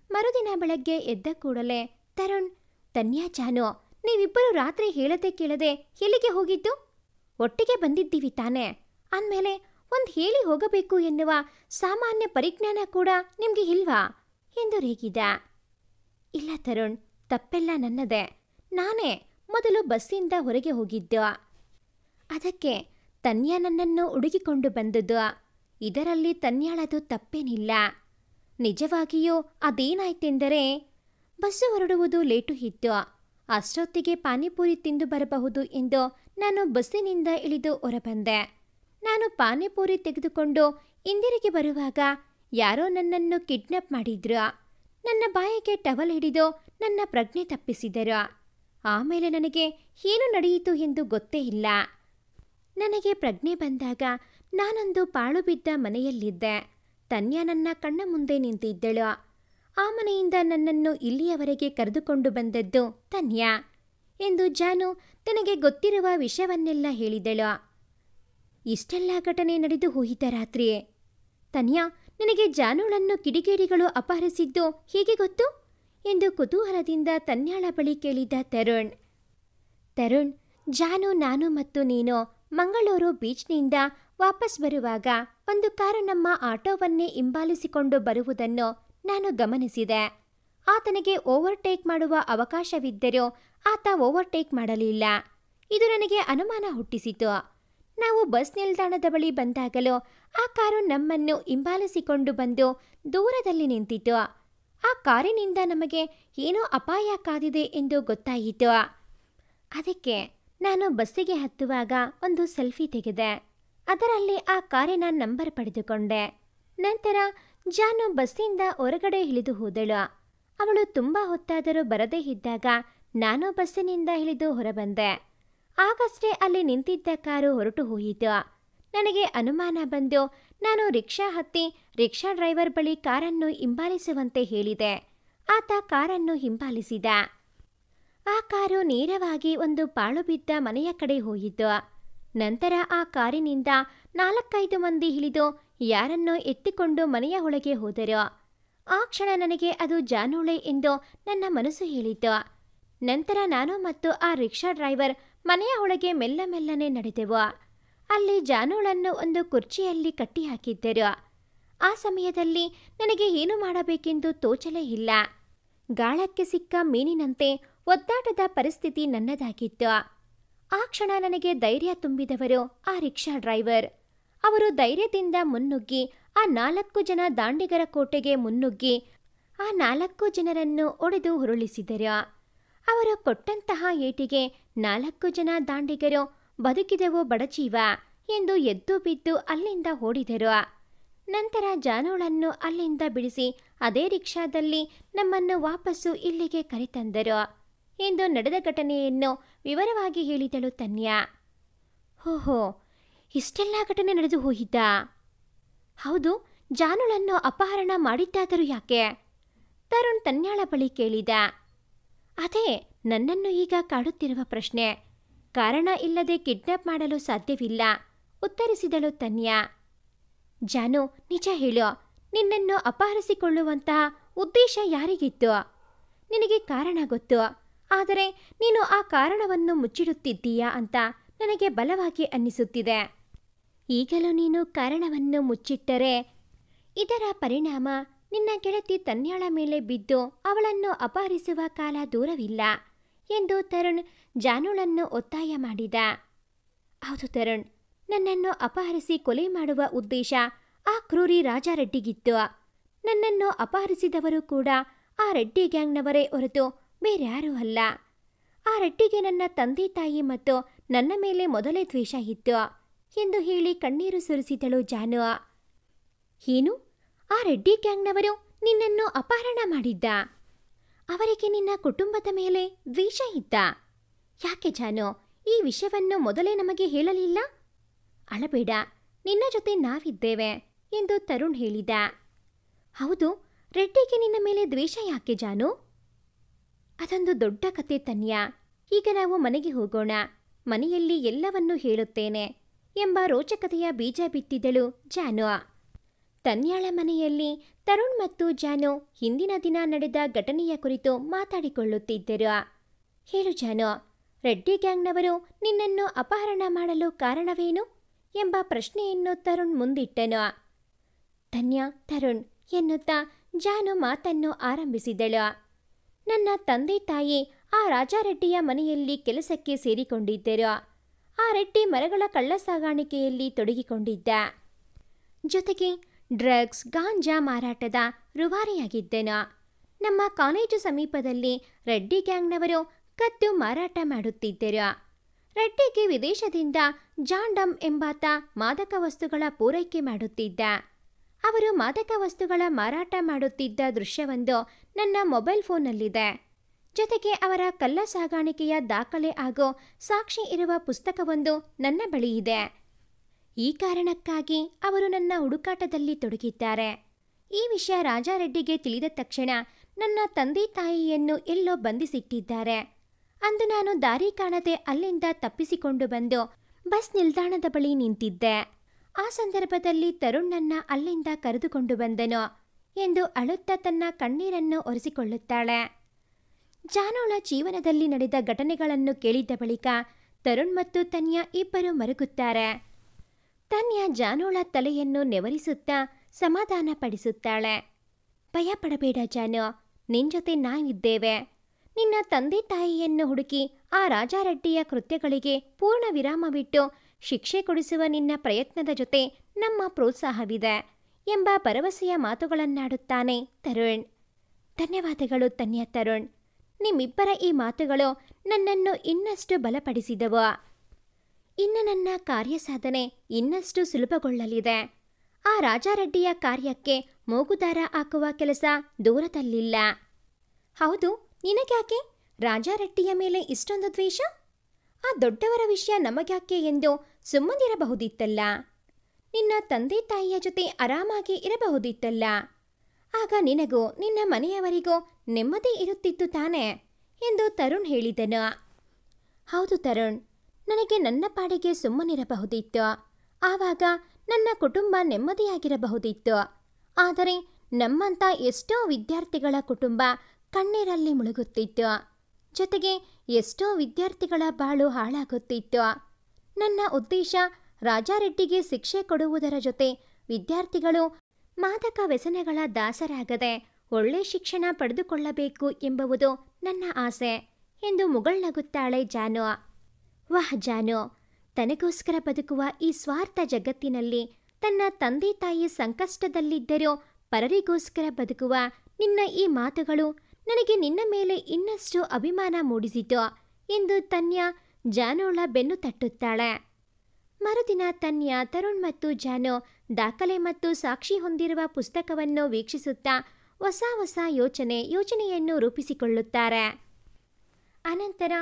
ಮರುದಿನ ಬೆಳಗ್ಗೆ ಎದ್ದ ಕೂಡಲೇ ತರುಣ್, ತನ್ಯಾ, ಜಾನು, ನೀವಿಬ್ಬರು ರಾತ್ರಿ ಹೇಳದೆ ಕೇಳದೆ ಎಲ್ಲಿಗೆ ಹೋಗಿದ್ದು? ಒಟ್ಟಿಗೆ ಬಂದಿದ್ದೀವಿ ತಾನೆ, ಅಂದಮೇಲೆ ಒಂದು ಹೇಳಿ ಹೋಗಬೇಕು ಎನ್ನುವ ಸಾಮಾನ್ಯ ಪರಿಜ್ಞಾನ ಕೂಡ ನಿಮಗೆ ಇಲ್ವಾ ಎಂದು ರೇಗಿದ. ಇಲ್ಲ ತರುಣ್, ತಪ್ಪೆಲ್ಲ ನನ್ನದೇ. ನಾನೇ ಮೊದಲು ಬಸ್ಸಿಂದ ಹೊರಗೆ ಹೋಗಿದ್ದು. ಅದಕ್ಕೆ ತನ್ಯಾ ನನ್ನನ್ನು ಹುಡುಕಿಕೊಂಡು ಬಂದದ್ದು. ಇದರಲ್ಲಿ ತನ್ಯಾಳದು ತಪ್ಪೇನಿಲ್ಲ. ನಿಜವಾಗಿಯೂ ಅದೇನಾಯ್ತೆಂದರೆ, ಬಸ್ಸು ಹೊರಡುವುದು ಲೇಟು ಇತ್ತು. ಅಷ್ಟೊತ್ತಿಗೆ ಪಾನಿಪುರಿ ತಿಂದು ಬರಬಹುದು ಎಂದು ನಾನು ಬಸ್ಸಿನಿಂದ ಇಳಿದು ಹೊರಬಂದೆ. ನಾನು ಪಾನಿಪುರಿ ತೆಗೆದುಕೊಂಡು ಹಿಂದಿರುಗಿ ಬರುವಾಗ ಯಾರೋ ನನ್ನನ್ನು ಕಿಡ್ನಾಪ್ ಮಾಡಿದ್ರು. ನನ್ನ ಬಾಯಿಗೆ ಟವಲ್ ಹಿಡಿದು ನನ್ನ ಪ್ರಜ್ಞೆ ತಪ್ಪಿಸಿದರು. ಆಮೇಲೆ ನನಗೆ ಏನು ನಡೆಯಿತು ಎಂದು ಗೊತ್ತೇ ಇಲ್ಲ. ನನಗೆ ಪ್ರಜ್ಞೆ ಬಂದಾಗ ನಾನೊಂದು ಪಾಳು ಬಿದ್ದ ಮನೆಯಲ್ಲಿದ್ದೆ. ತನ್ಯಾ ನನ್ನ ಕಣ್ಣ ಮುಂದೆ ನಿಂತಿದ್ದಳು. ಆ ಮನೆಯಿಂದ ನನ್ನನ್ನು ಇಲ್ಲಿಯವರೆಗೆ ಕರೆದುಕೊಂಡು ಬಂದದ್ದು ತನ್ಯಾ ಎಂದು ಜಾನು ತನಗೆ ಗೊತ್ತಿರುವ ವಿಷಯವನ್ನೆಲ್ಲ ಹೇಳಿದಳು. ಇಷ್ಟೆಲ್ಲ ಘಟನೆ ನಡೆದು ಹೋಯಿತ ರಾತ್ರಿ. ತನ್ಯಾ, ನಿನಗೆ ಜಾನುಳನ್ನು ಕಿಡಿಗೇಡಿಗಳು ಅಪಹರಿಸಿದ್ದು ಹೇಗೆ ಗೊತ್ತು ಎಂದು ಕುತೂಹಲದಿಂದ ತನ್ಯಾಳ ಬಳಿ ಕೇಳಿದ ತರುಣ್, ಜಾನು, ನಾನು ಮತ್ತು ನೀನು ಮಂಗಳೂರು ಬೀಚ್ನಿಂದ ವಾಪಸ್ ಬರುವಾಗ ಒಂದು ಕಾರು ನಮ್ಮ ಆಟೋವನ್ನೇ ಹಿಂಬಾಲಿಸಿಕೊಂಡು ಬರುವುದನ್ನು ನಾನು ಗಮನಿಸಿದೆ. ಆತನಿಗೆ ಓವರ್ಟೇಕ್ ಮಾಡುವ ಅವಕಾಶವಿದ್ದರೂ ಆತ ಓವರ್ಟೇಕ್ ಮಾಡಲಿಲ್ಲ. ಇದು ನನಗೆ ಅನುಮಾನ ಹುಟ್ಟಿಸಿತು. ನಾವು ಬಸ್ ನಿಲ್ದಾಣದ ಬಳಿ ಬಂದಾಗಲೂ ಆ ಕಾರು ನಮ್ಮನ್ನು ಹಿಂಬಾಲಿಸಿಕೊಂಡು ಬಂದು ದೂರದಲ್ಲಿ ನಿಂತಿತು. ಆ ಕಾರಿನಿಂದ ನಮಗೆ ಏನೋ ಅಪಾಯ ಕಾದಿದೆ ಎಂದು ಗೊತ್ತಾಯಿತು. ಅದಕ್ಕೆ ನಾನು ಬಸ್ಸಿಗೆ ಹತ್ತುವಾಗ ಒಂದು ಸೆಲ್ಫಿ ತೆಗೆದೆ. ಅದರಲ್ಲಿ ಆ ಕಾರಿನ ನಂಬರ್ ಪಡೆದುಕೊಂಡೆ. ನಂತರ ಜಾನು ಬಸ್ಸಿಂದ ಹೊರಗಡೆ ಇಳಿದು ಹೋದಳು. ಅವಳು ತುಂಬ ಹೊತ್ತಾದರೂ ಬರದೇ ಇದ್ದಾಗ ನಾನು ಬಸ್ಸಿನಿಂದ ಇಳಿದು ಹೊರಬಂದೆ. ಆಗಷ್ಟೇ ಅಲ್ಲಿ ನಿಂತಿದ್ದ ಕಾರು ಹೊರಟು ಹೋಯಿತು. ನನಗೆ ಅನುಮಾನ ಬಂದು ನಾನು ರಿಕ್ಷಾ ಹತ್ತಿ ರಿಕ್ಷಾ ಡ್ರೈವರ್ ಬಳಿ ಕಾರನ್ನು ಹಿಂಬಾಲಿಸುವಂತೆ ಹೇಳಿದೆ. ಆತ ಕಾರನ್ನು ಹಿಂಬಾಲಿಸಿದ. ಆ ಕಾರು ನೇರವಾಗಿ ಒಂದು ಪಾಳು ಬಿದ್ದ ಮನೆಯ ಕಡೆ ಹೋಯಿತು. ನಂತರ ಆ ಕಾರಿನಿಂದ 4-5 ಮಂದಿ ಇಳಿದು ಯಾರನ್ನೋ ಎತ್ತಿಕೊಂಡು ಮನೆಯ ಒಳಗೆ ಹೋದರು. ಆ ಕ್ಷಣ ನನಗೆ ಅದು ಜಾನುಳೆ ಎಂದು ನನ್ನ ಮನಸ್ಸು ಹೇಳಿತು. ನಂತರ ನಾನು ಮತ್ತು ಆ ರಿಕ್ಷಾ ಡ್ರೈವರ್ ಮನೆಯ ಒಳಗೆ ಮೆಲ್ಲನೆ ನಡೆದೆವು. ಅಲ್ಲಿ ಜಾನುಳನ್ನು ಒಂದು ಕುರ್ಚಿಯಲ್ಲಿ ಕಟ್ಟಿ ಹಾಕಿದ್ದರು. ಆ ಸಮಯದಲ್ಲಿ ನನಗೆ ಏನು ಮಾಡಬೇಕೆಂದು ತೋಚಲೇ ಇಲ್ಲ. ಗಾಳಕ್ಕೆ ಸಿಕ್ಕ ಮೀನಿನಂತೆ ಒದ್ದಾಟದ ಪರಿಸ್ಥಿತಿ ನನ್ನದಾಗಿತ್ತು. ಆ ಕ್ಷಣ ನನಗೆ ಧೈರ್ಯ ತುಂಬಿದವರು ಆ ರಿಕ್ಷಾ ಡ್ರೈವರ್. ಅವರು ಧೈರ್ಯದಿಂದ ಮುನ್ನುಗ್ಗಿ ಆ 4 ಜನ ದಾಂಡಿಗರ ಕೋಟೆಗೆ ಮುನ್ನುಗ್ಗಿ ಆ 4 ಜನರನ್ನು ಒಡೆದು ಉರುಳಿಸಿದರು. ಅವರು ಕೊಟ್ಟಂತಹ ಏಟಿಗೆ 4 ಜನ ದಾಂಡಿಗರು ಬದುಕಿದೆವು ಬಡಜೀವ ಎಂದು ಎದ್ದು ಬಿದ್ದು ಅಲ್ಲಿಂದ ಓಡಿದರು. ನಂತರ ಜಾನುಳನ್ನು ಅಲ್ಲಿಂದ ಬಿಡಿಸಿ ಅದೇ ರಿಕ್ಷಾದಲ್ಲಿ ನಮ್ಮನ್ನು ವಾಪಸ್ಸು ಇಲ್ಲಿಗೆ ಕರೆತಂದರು ಎಂದು ನಡೆದ ಘಟನೆಯನ್ನು ವಿವರವಾಗಿ ಹೇಳಿದಳು ತನ್ಯಾ. ಓಹೋ, ಇಷ್ಟೆಲ್ಲ ಘಟನೆ ನಡೆದು ಹೋಯಿತಾ? ಹೌದು, ಜಾನುಳನ್ನು ಅಪಹರಣ ಮಾಡಿದ್ದಾದರೂ ಯಾಕೆ? ತರುಣ್ ತನ್ಯಾಳ ಬಳಿ ಕೇಳಿದ. ಅದೇ ನನ್ನನ್ನು ಈಗ ಕಾಡುತ್ತಿರುವ ಪ್ರಶ್ನೆ. ಕಾರಣ ಇಲ್ಲದೆ ಕಿಡ್ನಾಪ್ ಮಾಡಲು ಸಾಧ್ಯವಿಲ್ಲ, ಉತ್ತರಿಸಿದಳು ತನ್ಯಾ. ಜಾನು, ನಿಜ ಹೇಳು, ನಿನ್ನನ್ನು ಅಪಹರಿಸಿಕೊಳ್ಳುವಂತಹ ಉದ್ದೇಶ ಯಾರಿಗಿತ್ತು? ನಿನಗೆ ಕಾರಣ ಗೊತ್ತು, ಆದರೆ ನೀನು ಆ ಕಾರಣವನ್ನು ಮುಚ್ಚಿಡುತ್ತಿದ್ದೀಯಾ ಅಂತ ನನಗೆ ಬಲವಾಗಿ ಅನ್ನಿಸುತ್ತಿದೆ. ಈಗಲೂ ನೀನು ಕಾರಣವನ್ನು ಮುಚ್ಚಿಟ್ಟರೆ ಇದರ ಪರಿಣಾಮ ನಿನ್ನ ಗೆಳತಿ ತನ್ಯಾಳ ಮೇಲೆ ಬಿದ್ದು ಅವಳನ್ನು ಅಪಹರಿಸುವ ಕಾಲ ದೂರವಿಲ್ಲ ಎಂದು ತರುಣ್ ಜಾನುಳನ್ನು ಒತ್ತಾಯ ಮಾಡಿದ. ಹೌದು ತರುಣ್, ನನ್ನನ್ನು ಅಪಹರಿಸಿ ಕೊಲೆ ಮಾಡುವ ಉದ್ದೇಶ ಆ ಕ್ರೂರಿ ರಾಜಾರೆಡ್ಡಿಗಿತ್ತು. ನನ್ನನ್ನು ಅಪಹರಿಸಿದವರು ಕೂಡ ಆ ರೆಡ್ಡಿ ಗ್ಯಾಂಗ್ನವರೇ ಹೊರತು ಬೇರ್ಯಾರೂ ಅಲ್ಲ. ಆ ರೆಡ್ಡಿಗೆ ನನ್ನ ತಂದೆ ತಾಯಿ ಮತ್ತು ನನ್ನ ಮೇಲೆ ಮೊದಲೇ ದ್ವೇಷ ಇತ್ತು ಎಂದು ಹೇಳಿ ಕಣ್ಣೀರು ಸುರಿಸಿದಳು ಜಾನು. ಏನು? ಆ ರೆಡ್ಡಿ ಗ್ಯಾಂಗ್ನವರು ನಿನ್ನನ್ನು ಅಪಹರಣ ಮಾಡಿದ್ದ? ಅವರಿಗೆ ನಿನ್ನ ಕುಟುಂಬದ ಮೇಲೆ ದ್ವೇಷ ಇದ್ದ? ಯಾಕೆ ಜಾನು, ಈ ವಿಷಯವನ್ನು ಮೊದಲೇ ನಮಗೆ ಹೇಳಲಿಲ್ಲ? ಅಳಬೇಡ, ನಿನ್ನ ಜೊತೆ ನಾವಿದ್ದೇವೆ ಎಂದು ತರುಣ್ ಹೇಳಿದ. ಹೌದು, ರೆಡ್ಡಿಗೆ ನಿನ್ನ ಮೇಲೆ ದ್ವೇಷ ಯಾಕೆ ಜಾನು? ಅದೊಂದು ದೊಡ್ಡ ಕತೆ ತನ್ಯಾ. ಈಗ ನಾವು ಮನೆಗೆ ಹೋಗೋಣ, ಮನೆಯಲ್ಲಿ ಎಲ್ಲವನ್ನೂ ಹೇಳುತ್ತೇನೆ ಎಂಬ ರೋಚಕತೆಯ ಬೀಜ ಬಿತ್ತಿದಳು ಜಾನು. ತನ್ಯಾಳ ಮನೆಯಲ್ಲಿ ತರುಣ್ ಮತ್ತು ಜಾನು ಹಿಂದಿನ ದಿನ ನಡೆದ ಘಟನೆಯ ಕುರಿತು ಮಾತಾಡಿಕೊಳ್ಳುತ್ತಿದ್ದರು. ಹೇಳು ಜಾನು, ರೆಡ್ಡಿ ಗ್ಯಾಂಗ್ನವರು ನಿನ್ನನ್ನು ಅಪಹರಣ ಮಾಡಲು ಕಾರಣವೇನು ಎಂಬ ಪ್ರಶ್ನೆಯನ್ನು ತರುಣ್ ಮುಂದಿಟ್ಟನು. ತನ್ಯಾ, ತರುಣ್ ಎನ್ನುತ್ತಾ ಜಾನು ಮಾತನ್ನು ಆರಂಭಿಸಿದಳು. ನನ್ನ ತಂದೆ ತಾಯಿ ಆ ರಾಜಾರೆಡ್ಡಿಯ ಮನೆಯಲ್ಲಿ ಕೆಲಸಕ್ಕೆ ಸೇರಿಕೊಂಡಿದ್ದರು. ಆ ರೆಡ್ಡಿ ಮರಗಳ ಕಳ್ಳಸಾಗಾಣಿಕೆಯಲ್ಲಿ ತೊಡಗಿಕೊಂಡಿದ್ದ. ಜೊತೆಗೆ ಡ್ರಗ್ಸ್, ಗಾಂಜಾ ಮಾರಾಟದ ರೂವಾರಿಯಾಗಿದ್ದನು. ನಮ್ಮ ಕಾಲೇಜು ಸಮೀಪದಲ್ಲಿ ರೆಡ್ಡಿ ಗ್ಯಾಂಗ್ನವರು ಕದ್ದು ಮಾರಾಟ ಮಾಡುತ್ತಿದ್ದರು. ರೆಡ್ಡಿಗೆ ವಿದೇಶದಿಂದ ಜಾಂಡಮ್ ಎಂಬಾತ ಮಾದಕ ವಸ್ತುಗಳ ಪೂರೈಕೆ ಮಾಡುತ್ತಿದ್ದ. ಅವರು ಮಾದಕ ವಸ್ತುಗಳ ಮಾರಾಟ ಮಾಡುತ್ತಿದ್ದ ದೃಶ್ಯವೊಂದು ನನ್ನ ಮೊಬೈಲ್ ಫೋನ್ನಲ್ಲಿದೆ. ಜೊತೆಗೆ ಅವರ ಕಳ್ಳ ಸಾಗಾಣಿಕೆಯ ದಾಖಲೆ ಹಾಗೂ ಸಾಕ್ಷಿ ಇರುವ ಪುಸ್ತಕವೊಂದು ನನ್ನ ಬಳಿ ಇದೆ. ಈ ಕಾರಣಕ್ಕಾಗಿ ಅವರು ನನ್ನ ಹುಡುಕಾಟದಲ್ಲಿ ತೊಡಗಿದ್ದಾರೆ. ಈ ವಿಷಯ ರಾಜಾರೆಡ್ಡಿಗೆ ತಿಳಿದ ತಕ್ಷಣ ನನ್ನ ತಂದೆ ತಾಯಿಯನ್ನು ಎಲ್ಲೋ ಬಂಧಿಸಿಟ್ಟಿದ್ದಾರೆ. ಅಂದು ನಾನು ದಾರಿ ಕಾಣದೆ ಅಲ್ಲಿಂದ ತಪ್ಪಿಸಿಕೊಂಡು ಬಂದು ಬಸ್ ನಿಲ್ದಾಣದ ಬಳಿ ನಿಂತಿದ್ದೆ. ಆ ಸಂದರ್ಭದಲ್ಲಿ ತರುಣ್ ನನ್ನ ಅಲ್ಲಿಂದ ಕರೆದುಕೊಂಡು ಬಂದನು ಎಂದು ಅಳುತ್ತಾ ತನ್ನ ಕಣ್ಣೀರನ್ನು ಒರೆಸಿಕೊಳ್ಳುತ್ತಾಳೆ. ಜಾನುಳ ಜೀವನದಲ್ಲಿ ನಡೆದ ಘಟನೆಗಳನ್ನು ಕೇಳಿದ ಬಳಿಕ ತರುಣ್ ಮತ್ತು ತನ್ಯಾ ಇಬ್ಬರು ಮರುಗುತ್ತಾರೆ. ತನ್ಯಾ ಜಾನುಳ ತಲೆಯನ್ನು ನೆವರಿಸುತ್ತಾ ಸಮಾಧಾನ ಪಡಿಸುತ್ತಾಳೆ. ಭಯ ಪಡಬೇಡ ಜಾನು, ನಿನ್ ಜೊತೆ ನಾವಿದ್ದೇವೆ. ನಿನ್ನ ತಂದೆ ತಾಯಿಯನ್ನು ಹುಡುಕಿ ಆ ರಾಜಾರೆಡ್ಡಿಯ ಕೃತ್ಯಗಳಿಗೆ ಪೂರ್ಣ ವಿರಾಮವಿಟ್ಟು ಶಿಕ್ಷೆ ಕೊಡಿಸುವ ನಿನ್ನ ಪ್ರಯತ್ನದ ಜೊತೆ ನಮ್ಮ ಪ್ರೋತ್ಸಾಹವಿದೆ ಎಂಬ ಭರವಸೆಯ ಮಾತುಗಳನ್ನಾಡುತ್ತಾನೆ ತರುಣ್. ಧನ್ಯವಾದಗಳು ತನ್ಯಾ ತರುಣ್. ನಿಮ್ಮಿಬ್ಬರ ಈ ಮಾತುಗಳು ನನ್ನನ್ನು ಇನ್ನಷ್ಟು ಬಲಪಡಿಸಿದವು. ಇನ್ನು ನನ್ನ ಕಾರ್ಯಸಾಧನೆ ಇನ್ನಷ್ಟು ಸುಲಭಗೊಳ್ಳಲಿದೆ. ಆ ರಾಜಾರೆಡ್ಡಿಯ ಕಾರ್ಯಕ್ಕೆ ಮೂಗುದಾರ ಹಾಕುವ ಕೆಲಸ ದೂರದಲ್ಲಿಲ್ಲ. ಹೌದು, ನಿನಗ್ಯಾಕೆ ರಾಜಾರೆಡ್ಡಿಯ ಮೇಲೆ ಇಷ್ಟೊಂದು ದ್ವೇಷ? ಆ ದೊಡ್ಡವರ ವಿಷಯ ನಮಗ್ಯಾಕೆ ಎಂದು ಸುಮ್ಮನಿರಬಹುದಿತ್ತಲ್ಲ. ನಿನ್ನ ತಂದೆ ತಾಯಿಯ ಜೊತೆ ಆರಾಮಾಗಿ ಇರಬಹುದಿತ್ತಲ್ಲ. ಆಗ ನಿನಗೂ ನಿನ್ನ ಮನೆಯವರಿಗೂ ನೆಮ್ಮದಿ ಇರುತ್ತಿತ್ತು ತಾನೆ ಎಂದು ತರುಣ್ ಹೇಳಿದನು. ಹೌದು ತರುಣ್, ನನಗೆ ನನ್ನ ಪಾಡಿಗೆ ಸುಮ್ಮನಿರಬಹುದಿತ್ತು. ಆವಾಗ ನನ್ನ ಕುಟುಂಬ ನೆಮ್ಮದಿಯಾಗಿರಬಹುದಿತ್ತು. ಆದರೆ ನಮ್ಮಂಥ ಎಷ್ಟೋ ವಿದ್ಯಾರ್ಥಿಗಳ ಕುಟುಂಬ ಕಣ್ಣೀರಲ್ಲಿ ಮುಳುಗುತ್ತಿತ್ತು. ಜೊತೆಗೆ ಎಷ್ಟೋ ವಿದ್ಯಾರ್ಥಿಗಳ ಬಾಳು ಹಾಳಾಗುತ್ತಿತ್ತು. ನನ್ನ ಉದ್ದೇಶ ರಾಜಾರೆಡ್ಡಿಗೆ ಶಿಕ್ಷೆ ಕೊಡುವುದರ ಜೊತೆ ವಿದ್ಯಾರ್ಥಿಗಳು ಮಾದಕ ವ್ಯಸನಗಳ ದಾಸರಾಗದೆ ಒಳ್ಳೆ ಶಿಕ್ಷಣ ಪಡೆದುಕೊಳ್ಳಬೇಕು ಎಂಬುದು ನನ್ನ ಆಸೆ ಎಂದು ಮುಗುಳ್ನಗುತ್ತಾಳೆ ಜಾನು. ವಾಹ್ ಜಾನು, ತನಗೋಸ್ಕರ ಬದುಕುವ ಈ ಸ್ವಾರ್ಥ ಜಗತ್ತಿನಲ್ಲಿ ತನ್ನ ತಂದೆ ತಾಯಿ ಸಂಕಷ್ಟದಲ್ಲಿದ್ದರೂ ಪರರಿಗೋಸ್ಕರ ಬದುಕುವ ನಿನ್ನ ಈ ಮಾತುಗಳು ನನಗೆ ನಿನ್ನ ಮೇಲೆ ಇನ್ನಷ್ಟು ಅಭಿಮಾನ ಮೂಡಿಸಿತು ಎಂದು ತನ್ಯಾ ಜಾನುಳ ಬೆನ್ನು ತಟ್ಟುತ್ತಾಳೆ. ಮರುದಿನ ತನ್ಯಾ ತರುಣ್ ಮತ್ತು ಜಾನು ದಾಖಲೆ ಮತ್ತು ಸಾಕ್ಷಿ ಹೊಂದಿರುವ ಪುಸ್ತಕವನ್ನು ವೀಕ್ಷಿಸುತ್ತಾ ಹೊಸ ಯೋಚನೆಯನ್ನು ರೂಪಿಸಿಕೊಳ್ಳುತ್ತಾರೆ. ಅನಂತರ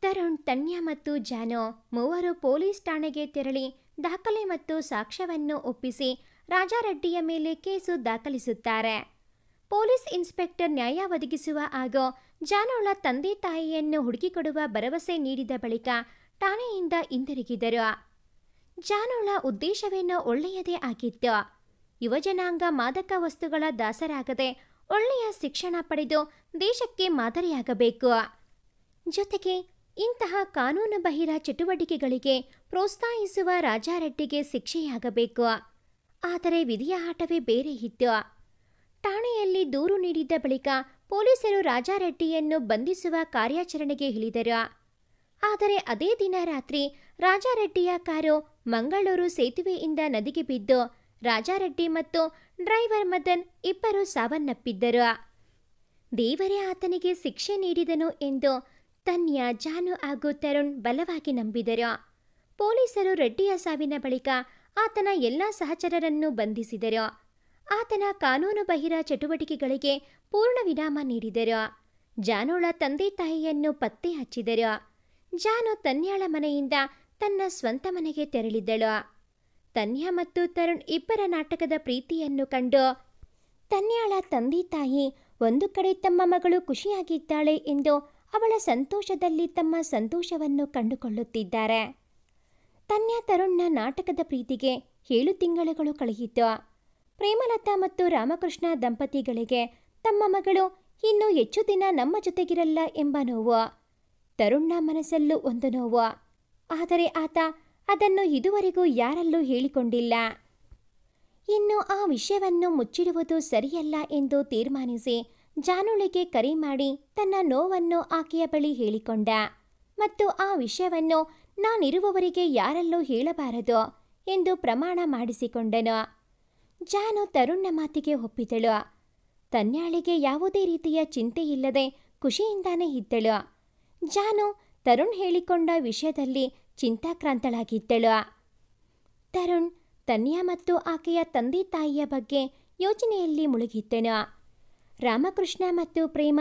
ತರುಣ್, ತನ್ಯಾ ಮತ್ತು ಜಾನು ಮೂವರು ಪೊಲೀಸ್ ಠಾಣೆಗೆ ತೆರಳಿ ದಾಖಲೆ ಮತ್ತು ಸಾಕ್ಷ್ಯವನ್ನು ಒಪ್ಪಿಸಿ ರಾಜಾರೆಡ್ಡಿಯ ಮೇಲೆ ಕೇಸು ದಾಖಲಿಸುತ್ತಾರೆ. ಪೊಲೀಸ್ ಇನ್ಸ್ಪೆಕ್ಟರ್ ನ್ಯಾಯ ಒದಗಿಸುವ ಹಾಗೂ ಜಾನುಳ ತಂದೆ ತಾಯಿಯನ್ನು ಹುಡುಕಿಕೊಡುವ ಭರವಸೆ ನೀಡಿದ ಬಳಿಕ ಠಾಣೆಯಿಂದ ಹಿಂದಿರುಗಿದರು. ಜಾನುಳ ಉದ್ದೇಶವೇನೋ ಒಳ್ಳೆಯದೇ ಆಗಿತ್ತು. ಯುವಜನಾಂಗ ಮಾದಕ ವಸ್ತುಗಳ ದಾಸರಾಗದೆ ಒಳ್ಳೆಯ ಶಿಕ್ಷಣ ಪಡೆದು ದೇಶಕ್ಕೆ ಮಾದರಿಯಾಗಬೇಕು. ಜೊತೆಗೆ ಇಂತಹ ಕಾನೂನುಬಾಹಿರ ಚಟುವಟಿಕೆಗಳಿಗೆ ಪ್ರೋತ್ಸಾಹಿಸುವ ರಾಜಾರೆಡ್ಡಿಗೆ ಶಿಕ್ಷೆಯಾಗಬೇಕು. ಆದರೆ ವಿಧಿಯ ಆಟವೇ ಬೇರೆ ಇತ್ತು. ಠಾಣೆಯಲ್ಲಿ ದೂರು ನೀಡಿದ್ದ ಬಳಿಕ ಪೊಲೀಸರು ರಾಜಾರೆಡ್ಡಿಯನ್ನು ಬಂಧಿಸುವ ಕಾರ್ಯಾಚರಣೆಗೆ ಇಳಿದರು. ಆದರೆ ಅದೇ ದಿನ ರಾತ್ರಿ ರಾಜಾರೆಡ್ಡಿಯ ಕಾರು ಮಂಗಳೂರು ಸೇತುವೆಯಿಂದ ನದಿಗೆ ಬಿದ್ದು ರಾಜಾರೆಡ್ಡಿ ಮತ್ತು ಡ್ರೈವರ್ ಮದನ್ ಇಬ್ಬರು ಸಾವನ್ನಪ್ಪಿದ್ದರು. ದೇವರೇ ಆತನಿಗೆ ಶಿಕ್ಷೆ ನೀಡಿದನು ಎಂದು ತನ್ಯಾ, ಜಾನು ಹಾಗೂ ತರುಣ್ ಬಲವಾಗಿ ನಂಬಿದರು. ಪೊಲೀಸರು ರೆಡ್ಡಿಯ ಸಾವಿನ ಬಳಿಕ ಆತನ ಎಲ್ಲ ಸಹಚರರನ್ನು ಬಂಧಿಸಿದರು. ಆತನ ಕಾನೂನುಬಾಹಿರ ಚಟುವಟಿಕೆಗಳಿಗೆ ಪೂರ್ಣ ವಿರಾಮ ನೀಡಿದರು. ಜಾನುಳ ತಂದೆ ತಾಯಿಯನ್ನು ಪತ್ತೆ ಹಚ್ಚಿದರು. ಜಾನು ತನ್ಯಾಳ ಮನೆಯಿಂದ ತನ್ನ ಸ್ವಂತ ಮನೆಗೆ ತೆರಳಿದ್ದಳು. ತನ್ಯಾ ಮತ್ತು ತರುಣ್ ಇಬ್ಬರ ನಾಟಕದ ಪ್ರೀತಿಯನ್ನು ಕಂಡು ತನ್ಯಾಳ ತಂದೆ ತಾಯಿ ಒಂದು ಕಡೆ ತಮ್ಮ ಮಗಳು ಖುಷಿಯಾಗಿದ್ದಾಳೆ ಎಂದು ಅವಳ ಸಂತೋಷದಲ್ಲಿ ತಮ್ಮ ಸಂತೋಷವನ್ನು ಕಂಡುಕೊಳ್ಳುತ್ತಿದ್ದಾರೆ. ತನ್ಯಾ ತರುಣ್ನ ನಾಟಕದ ಪ್ರೀತಿಗೆ 7 ತಿಂಗಳುಗಳು ಕಳೆಯಿತು. ಪ್ರೇಮಲತಾ ಮತ್ತು ರಾಮಕೃಷ್ಣ ದಂಪತಿಗಳಿಗೆ ತಮ್ಮ ಮಗಳು ಇನ್ನೂ ಹೆಚ್ಚು ದಿನ ನಮ್ಮ ಜೊತೆಗಿರಲ್ಲ ಎಂಬ ನೋವು. ತರುಣ್ನ ಮನಸ್ಸಲ್ಲೂ ಒಂದು ನೋವು. ಆದರೆ ಆತ ಅದನ್ನು ಇದುವರೆಗೂ ಯಾರಲ್ಲೂ ಹೇಳಿಕೊಂಡಿಲ್ಲ. ಇನ್ನು ಆ ವಿಷಯವನ್ನು ಮುಚ್ಚಿಡುವುದು ಸರಿಯಲ್ಲ ಎಂದು ತೀರ್ಮಾನಿಸಿ ಜಾನುಳಿಗೆ ಕರೆ ಮಾಡಿ ತನ್ನ ನೋವನ್ನು ಆಕೆಯ ಬಳಿ ಹೇಳಿಕೊಂಡ ಮತ್ತು ಆ ವಿಷಯವನ್ನು ನಾನಿರುವವರೆಗೆ ಯಾರಲ್ಲೂ ಹೇಳಬಾರದು ಎಂದು ಪ್ರಮಾಣ ಮಾಡಿಸಿಕೊಂಡನು. ಜಾನು ತರುಣ್ನ ಮಾತಿಗೆ ಒಪ್ಪಿದಳು. ತನ್ಯಾಳಿಗೆ ಯಾವುದೇ ರೀತಿಯ ಚಿಂತೆ ಇಲ್ಲದೆ ಖುಷಿಯಿಂದಾನೇ ಇದ್ದಳು. ಜಾನು ತರುಣ್ ಹೇಳಿಕೊಂಡ ವಿಷಯದಲ್ಲಿ ಚಿಂತಾಕ್ರಾಂತಳಾಗಿದ್ದಳು. ತರುಣ್ ತನ್ಯಾ ಮತ್ತು ಆಕೆಯ ತಂದೆ ತಾಯಿಯ ಬಗ್ಗೆ ಯೋಚನೆಯಲ್ಲಿ ಮುಳುಗಿದ್ದನು. ರಾಮಕೃಷ್ಣ ಮತ್ತು ಪ್ರೇಮ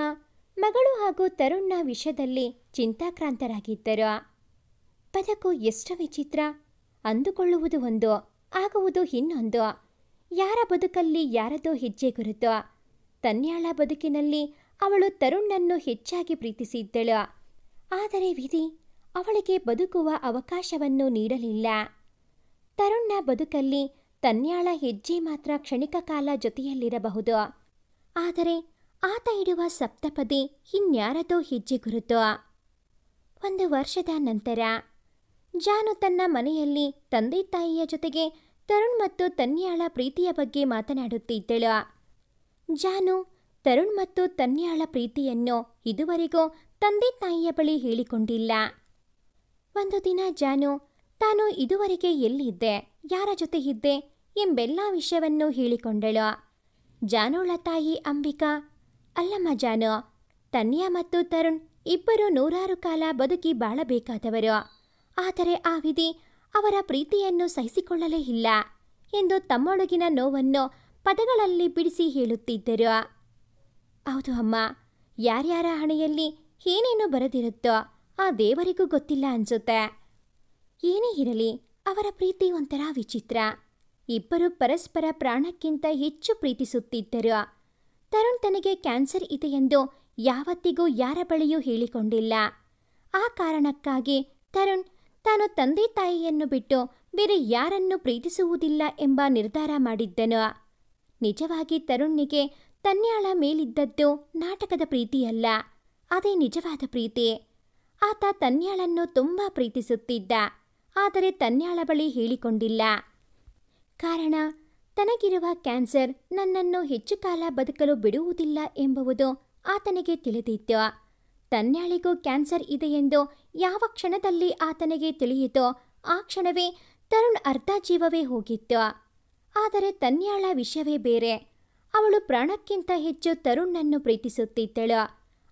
ಮಗಳು ಹಾಗೂ ತರುಣ್ನ ವಿಷಯದಲ್ಲಿ ಚಿಂತಾಕ್ರಾಂತರಾಗಿದ್ದರು. ಬದುಕು ಎಷ್ಟು ವಿಚಿತ್ರ, ಅಂದುಕೊಳ್ಳುವುದು ಒಂದು, ಆಗುವುದು ಇನ್ನೊಂದು. ಯಾರ ಬದುಕಲ್ಲಿ ಯಾರದೋ ಹೆಜ್ಜೆ ಗುರುತು. ತನ್ಯಾಳ ಬದುಕಿನಲ್ಲಿ ಅವಳು ತರುಣ್ಣನ್ನು ಹೆಚ್ಚಾಗಿ ಪ್ರೀತಿಸಿದ್ದಳು. ಆದರೆ ವಿಧಿ ಅವಳಿಗೆ ಬದುಕುವ ಅವಕಾಶವನ್ನು ನೀಡಲಿಲ್ಲ. ತರುಣ್ನ ಬದುಕಲ್ಲಿ ತನ್ಯಾಳ ಹೆಜ್ಜೆ ಮಾತ್ರ ಕ್ಷಣಿಕ ಕಾಲ ಜೊತೆಯಲ್ಲಿರಬಹುದು. ಆದರೆ ಆತ ಇಡುವ ಸಪ್ತಪದಿ ಇನ್ಯಾರದೋ ಹೆಜ್ಜೆ ಗುರುತು. 1 ವರ್ಷದ ನಂತರ ಜಾನು ತನ್ನ ಮನೆಯಲ್ಲಿ ತಂದೆ ತಾಯಿಯ ಜೊತೆಗೆ ತರುಣ್ ಮತ್ತು ತನ್ಯಾಳ ಪ್ರೀತಿಯ ಬಗ್ಗೆ ಮಾತನಾಡುತ್ತಿದ್ದಳು. ಜಾನು ತರುಣ್ ಮತ್ತು ತನ್ಯಾಳ ಪ್ರೀತಿಯನ್ನು ಇದುವರೆಗೂ ತಂದೆ ತಾಯಿಯ ಬಳಿ ಹೇಳಿಕೊಂಡಿಲ್ಲ. ಒಂದು ದಿನ ಜಾನು ತಾನು ಇದುವರೆಗೆ ಎಲ್ಲಿದ್ದೆ, ಯಾರ ಜೊತೆ ಇದ್ದೆ ಎಂಬೆಲ್ಲ ವಿಷಯವನ್ನು ಹೇಳಿಕೊಂಡಳು. ಜಾನುಳ ತಾಯಿ ಅಂಬಿಕಾ, ಅಲ್ಲಮ್ಮ ಜಾನು, ತನ್ಯಾ ಮತ್ತು ತರುಣ್ ಇಬ್ಬರು 100 ಕಾಲ ಬದುಕಿ ಬಾಳಬೇಕಾದವರು. ಆದರೆ ಆ ವಿಧಿ ಅವರ ಪ್ರೀತಿಯನ್ನು ಸಹಿಸಿಕೊಳ್ಳಲೇ ಇಲ್ಲ ಎಂದು ತಮ್ಮೊಳಗಿನ ನೋವನ್ನು ಪದಗಳಲ್ಲಿ ಬಿಡಿಸಿ ಹೇಳುತ್ತಿದ್ದರು. ಹೌದು ಅಮ್ಮ, ಯಾರ್ಯಾರ ಹಣೆಯಲ್ಲಿ ಏನೇನು ಬರೆದಿರುತ್ತೋ ಆ ದೇವರಿಗೂ ಗೊತ್ತಿಲ್ಲ ಅನ್ಸುತ್ತೆ. ಏನೇ ಇರಲಿ, ಅವರ ಪ್ರೀತಿ ಒಂಥರ ವಿಚಿತ್ರ. ಇಬ್ಬರು ಪರಸ್ಪರ ಪ್ರಾಣಕ್ಕಿಂತ ಹೆಚ್ಚು ಪ್ರೀತಿಸುತ್ತಿದ್ದರು. ತರುಣ್ ತನಗೆ ಕ್ಯಾನ್ಸರ್ ಇದೆಯೆಂದು ಯಾವತ್ತಿಗೂ ಯಾರ ಬಳಿಯೂ ಹೇಳಿಕೊಂಡಿಲ್ಲ. ಆ ಕಾರಣಕ್ಕಾಗಿ ತರುಣ್ ತಾನು ತಂದೆ ತಾಯಿಯನ್ನು ಬಿಟ್ಟು ಬೇರೆ ಯಾರನ್ನೂ ಪ್ರೀತಿಸುವುದಿಲ್ಲ ಎಂಬ ನಿರ್ಧಾರ ಮಾಡಿದ್ದನು. ನಿಜವಾಗಿ ತರುಣ್ನಿಗೆ ತನ್ಯಾಳ ಮೇಲಿದ್ದದ್ದು ನಾಟಕದ ಪ್ರೀತಿಯಲ್ಲ, ಅದೇ ನಿಜವಾದ ಪ್ರೀತಿ. ಆತ ತನ್ಯಾಳನ್ನು ತುಂಬ ಪ್ರೀತಿಸುತ್ತಿದ್ದ. ಆದರೆ ತನ್ಯಾಳ ಬಳಿ ಹೇಳಿಕೊಂಡಿಲ್ಲ. ಕಾರಣ, ತನಗಿರುವ ಕ್ಯಾನ್ಸರ್ ನನ್ನನ್ನು ಹೆಚ್ಚು ಕಾಲ ಬದುಕಲು ಬಿಡುವುದಿಲ್ಲ ಎಂಬುದು ಆತನಿಗೆ ತಿಳಿದಿತ್ತು. ತನ್ಯಾಳಿಗೂ ಕ್ಯಾನ್ಸರ್ ಇದೆಯೆಂದು ಯಾವ ಕ್ಷಣದಲ್ಲಿ ಆತನಿಗೆ ತಿಳಿಯಿತೋ ಆ ಕ್ಷಣವೇ ತರುಣ್ ಅರ್ಧ ಜೀವವೇ ಹೋಗಿತ್ತು. ಆದರೆ ತನ್ಯಾಳ ವಿಷಯವೇ ಬೇರೆ. ಅವಳು ಪ್ರಾಣಕ್ಕಿಂತ ಹೆಚ್ಚು ತರುಣ್ಣನ್ನು ಪ್ರೀತಿಸುತ್ತಿದ್ದಳು.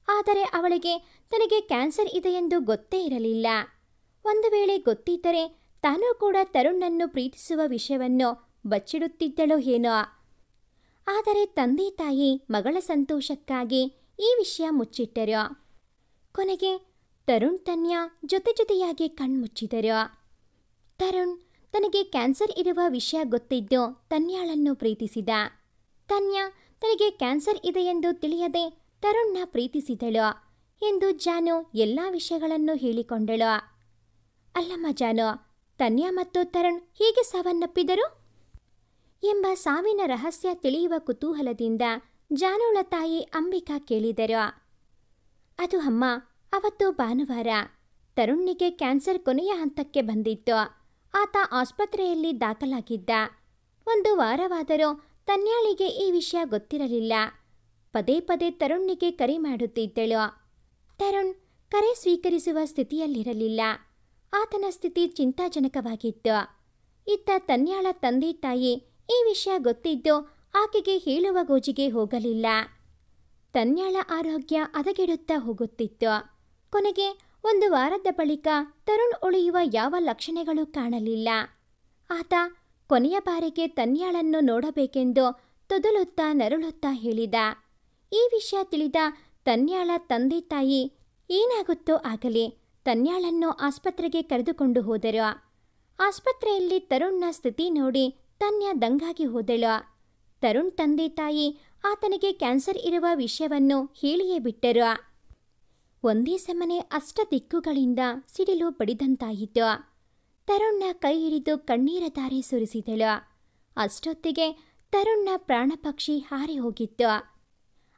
ಆದರೆ ಅವಳಿಗೆ ತನಗೆ ಕ್ಯಾನ್ಸರ್ ಇದೆಯೆಂದು ಗೊತ್ತೇ ಇರಲಿಲ್ಲ. ಒಂದು ವೇಳೆ ಗೊತ್ತಿದ್ದರೆ ತಾನೂ ಕೂಡ ತರುಣ್ಣನ್ನು ಪ್ರೀತಿಸುವ ವಿಷಯವನ್ನು ಬಚ್ಚಿಡುತ್ತಿದ್ದಳೋ ಏನೋ. ಆದರೆ ತಂದೆ ತಾಯಿ ಮಗಳ ಸಂತೋಷಕ್ಕಾಗಿ ಈ ವಿಷಯ ಮುಚ್ಚಿಟ್ಟರು. ಕೊನೆಗೆ ತರುಣ್ ತನ್ಯಾ ಜೊತೆ ಜೊತೆಯಾಗಿ ಕಣ್ಮುಚ್ಚಿದರು. ತರುಣ್ ತನಗೆ ಕ್ಯಾನ್ಸರ್ ಇರುವ ವಿಷಯ ಗೊತ್ತಿದ್ದು ತನ್ಯಾಳನ್ನು ಪ್ರೀತಿಸಿದ. ತನ್ಯಾ ತನಗೆ ಕ್ಯಾನ್ಸರ್ ಇದೆಯೆಂದು ತಿಳಿಯದೆ ತರುಣ್ನ ಪ್ರೀತಿಸಿದಳು ಎಂದು ಜಾನು ಎಲ್ಲ ವಿಷಯಗಳನ್ನು ಹೇಳಿಕೊಂಡಳು. ಅಲ್ಲಮ್ಮ ಜಾನು, ತನ್ಯಾ ಮತ್ತು ತರುಣ್ ಹೀಗೆ ಸಾವನ್ನಪ್ಪಿದರು ಎಂಬ ಸಾವಿನ ರಹಸ್ಯ ತಿಳಿಯುವ ಕುತೂಹಲದಿಂದ ಜಾನುಳ ತಾಯಿ ಅಂಬಿಕಾ ಕೇಳಿದರು. ಅದು ಅಮ್ಮ, ಅವತ್ತು ಭಾನುವಾರ. ತರುಣ್ನಿಗೆ ಕ್ಯಾನ್ಸರ್ ಕೊನೆಯ ಹಂತಕ್ಕೆ ಬಂದಿತ್ತು. ಆತ ಆಸ್ಪತ್ರೆಯಲ್ಲಿ ದಾಖಲಾಗಿದ್ದ. 1 ವಾರವಾದರೂ ತನ್ಯಾಳಿಗೆ ಈ ವಿಷಯ ಗೊತ್ತಿರಲಿಲ್ಲ. ಪದೇ ಪದೇ ತರುಣ್ನಿಗೆ ಕರೆ ಮಾಡುತ್ತಿದ್ದಳು. ತರುಣ್ ಕರೆ ಸ್ವೀಕರಿಸುವ ಸ್ಥಿತಿಯಲ್ಲಿರಲಿಲ್ಲ. ಆತನ ಸ್ಥಿತಿ ಚಿಂತಾಜನಕವಾಗಿತ್ತು. ಇತ್ತ ತನ್ಯಾಳ ತಂದೆ ತಾಯಿ ಈ ವಿಷಯ ಗೊತ್ತಿದ್ದು ಆಕೆಗೆ ಹೇಳುವ ಗೋಜಿಗೆ ಹೋಗಲಿಲ್ಲ. ತನ್ಯಾಳ ಆರೋಗ್ಯ ಹದಗೆಡುತ್ತಾ ಹೋಗುತ್ತಿತ್ತು. ಕೊನೆಗೆ 1 ವಾರದ ಬಳಿಕ ತರುಣ್ ಉಳಿಯುವ ಯಾವ ಲಕ್ಷಣಗಳೂ ಕಾಣಲಿಲ್ಲ. ಆತ ಕೊನೆಯ ಬಾರಿಗೆ ತನ್ಯಾಳನ್ನು ನೋಡಬೇಕೆಂದು ತೊದಲುತ್ತಾ ನರಳುತ್ತಾ ಹೇಳಿದ. ಈ ವಿಷಯ ತಿಳಿದ ತನ್ಯಾಳ ತಂದೆ ತಾಯಿ ಏನಾಗುತ್ತೋ ಆಗಲಿ ತನ್ಯಾಳನ್ನು ಆಸ್ಪತ್ರೆಗೆ ಕರೆದುಕೊಂಡು ಹೋದರು. ಆಸ್ಪತ್ರೆಯಲ್ಲಿ ತರುಣ್ನ ಸ್ಥಿತಿ ನೋಡಿ ತನ್ಯಾ ದಂಗಾಗಿ ಹೋದಳು. ತರುಣ್ ತಂದೆ ತಾಯಿ ಆತನಿಗೆ ಕ್ಯಾನ್ಸರ್ ಇರುವ ವಿಷಯವನ್ನು ಹೇಳಿಯೇ ಬಿಟ್ಟರು. ಒಂದೇ ಸಮನೆ ಅಷ್ಟ ದಿಕ್ಕುಗಳಿಂದ ಸಿಡಿಲು ಬಡಿದಂತಾಯಿತು. ತರುಣ್ನ ಕೈ ಹಿಡಿದು ಕಣ್ಣೀರ ಧಾರೆ ಸುರಿಸಿದಳು. ಅಷ್ಟೊತ್ತಿಗೆ ತರುಣ್ನ ಪ್ರಾಣಪಕ್ಷಿ ಹಾರಿ ಹೋಗಿತ್ತು.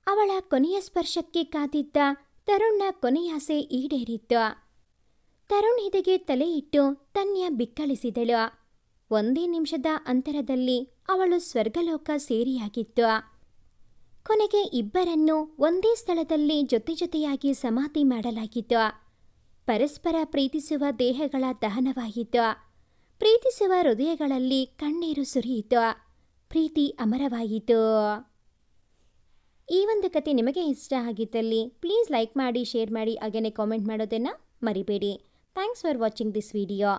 ಅವಳ ಕೊನೆಯ ಸ್ಪರ್ಶಕ್ಕೆ ಕಾದಿದ್ದ ತರುಣ್ನ ಕೊನೆಯಾಸೆ ಈಡೇರಿತ್ತು. ತರುಣ್ ಎದೆಗೆ ತಲೆ ಇಟ್ಟು ತನ್ಯಾ ಬಿಕ್ಕಳಿಸಿದಳು. ಒಂದೇ ನಿಮಿಷದ ಅಂತರದಲ್ಲಿ ಅವಳು ಸ್ವರ್ಗಲೋಕ ಸೇರಿಯಾಗಿತ್ತು. ಕೊನೆಗೆ ಇಬ್ಬರನ್ನು ಒಂದೇ ಸ್ಥಳದಲ್ಲಿ ಜೊತೆ ಜೊತೆಯಾಗಿ ಸಮಾಧಿ ಮಾಡಲಾಗಿತ್ತು. ಪರಸ್ಪರ ಪ್ರೀತಿಸುವ ದೇಹಗಳ ದಹನವಾಯಿತು. ಪ್ರೀತಿಸುವ ಹೃದಯಗಳಲ್ಲಿ ಕಣ್ಣೀರು ಸುರಿಯಿತು. ಪ್ರೀತಿ ಅಮರವಾಯಿತು. ಈ ಒಂದು ಕತೆ ನಿಮಗೆ ಇಷ್ಟ ಆಗಿದ್ದಲ್ಲಿ ಪ್ಲೀಸ್ ಲೈಕ್ ಮಾಡಿ, ಶೇರ್ ಮಾಡಿ, ಹಾಗೆಯೇ ಕಾಮೆಂಟ್ ಮಾಡೋದನ್ನು ಮರಿಬೇಡಿ. Thanks for watching this video.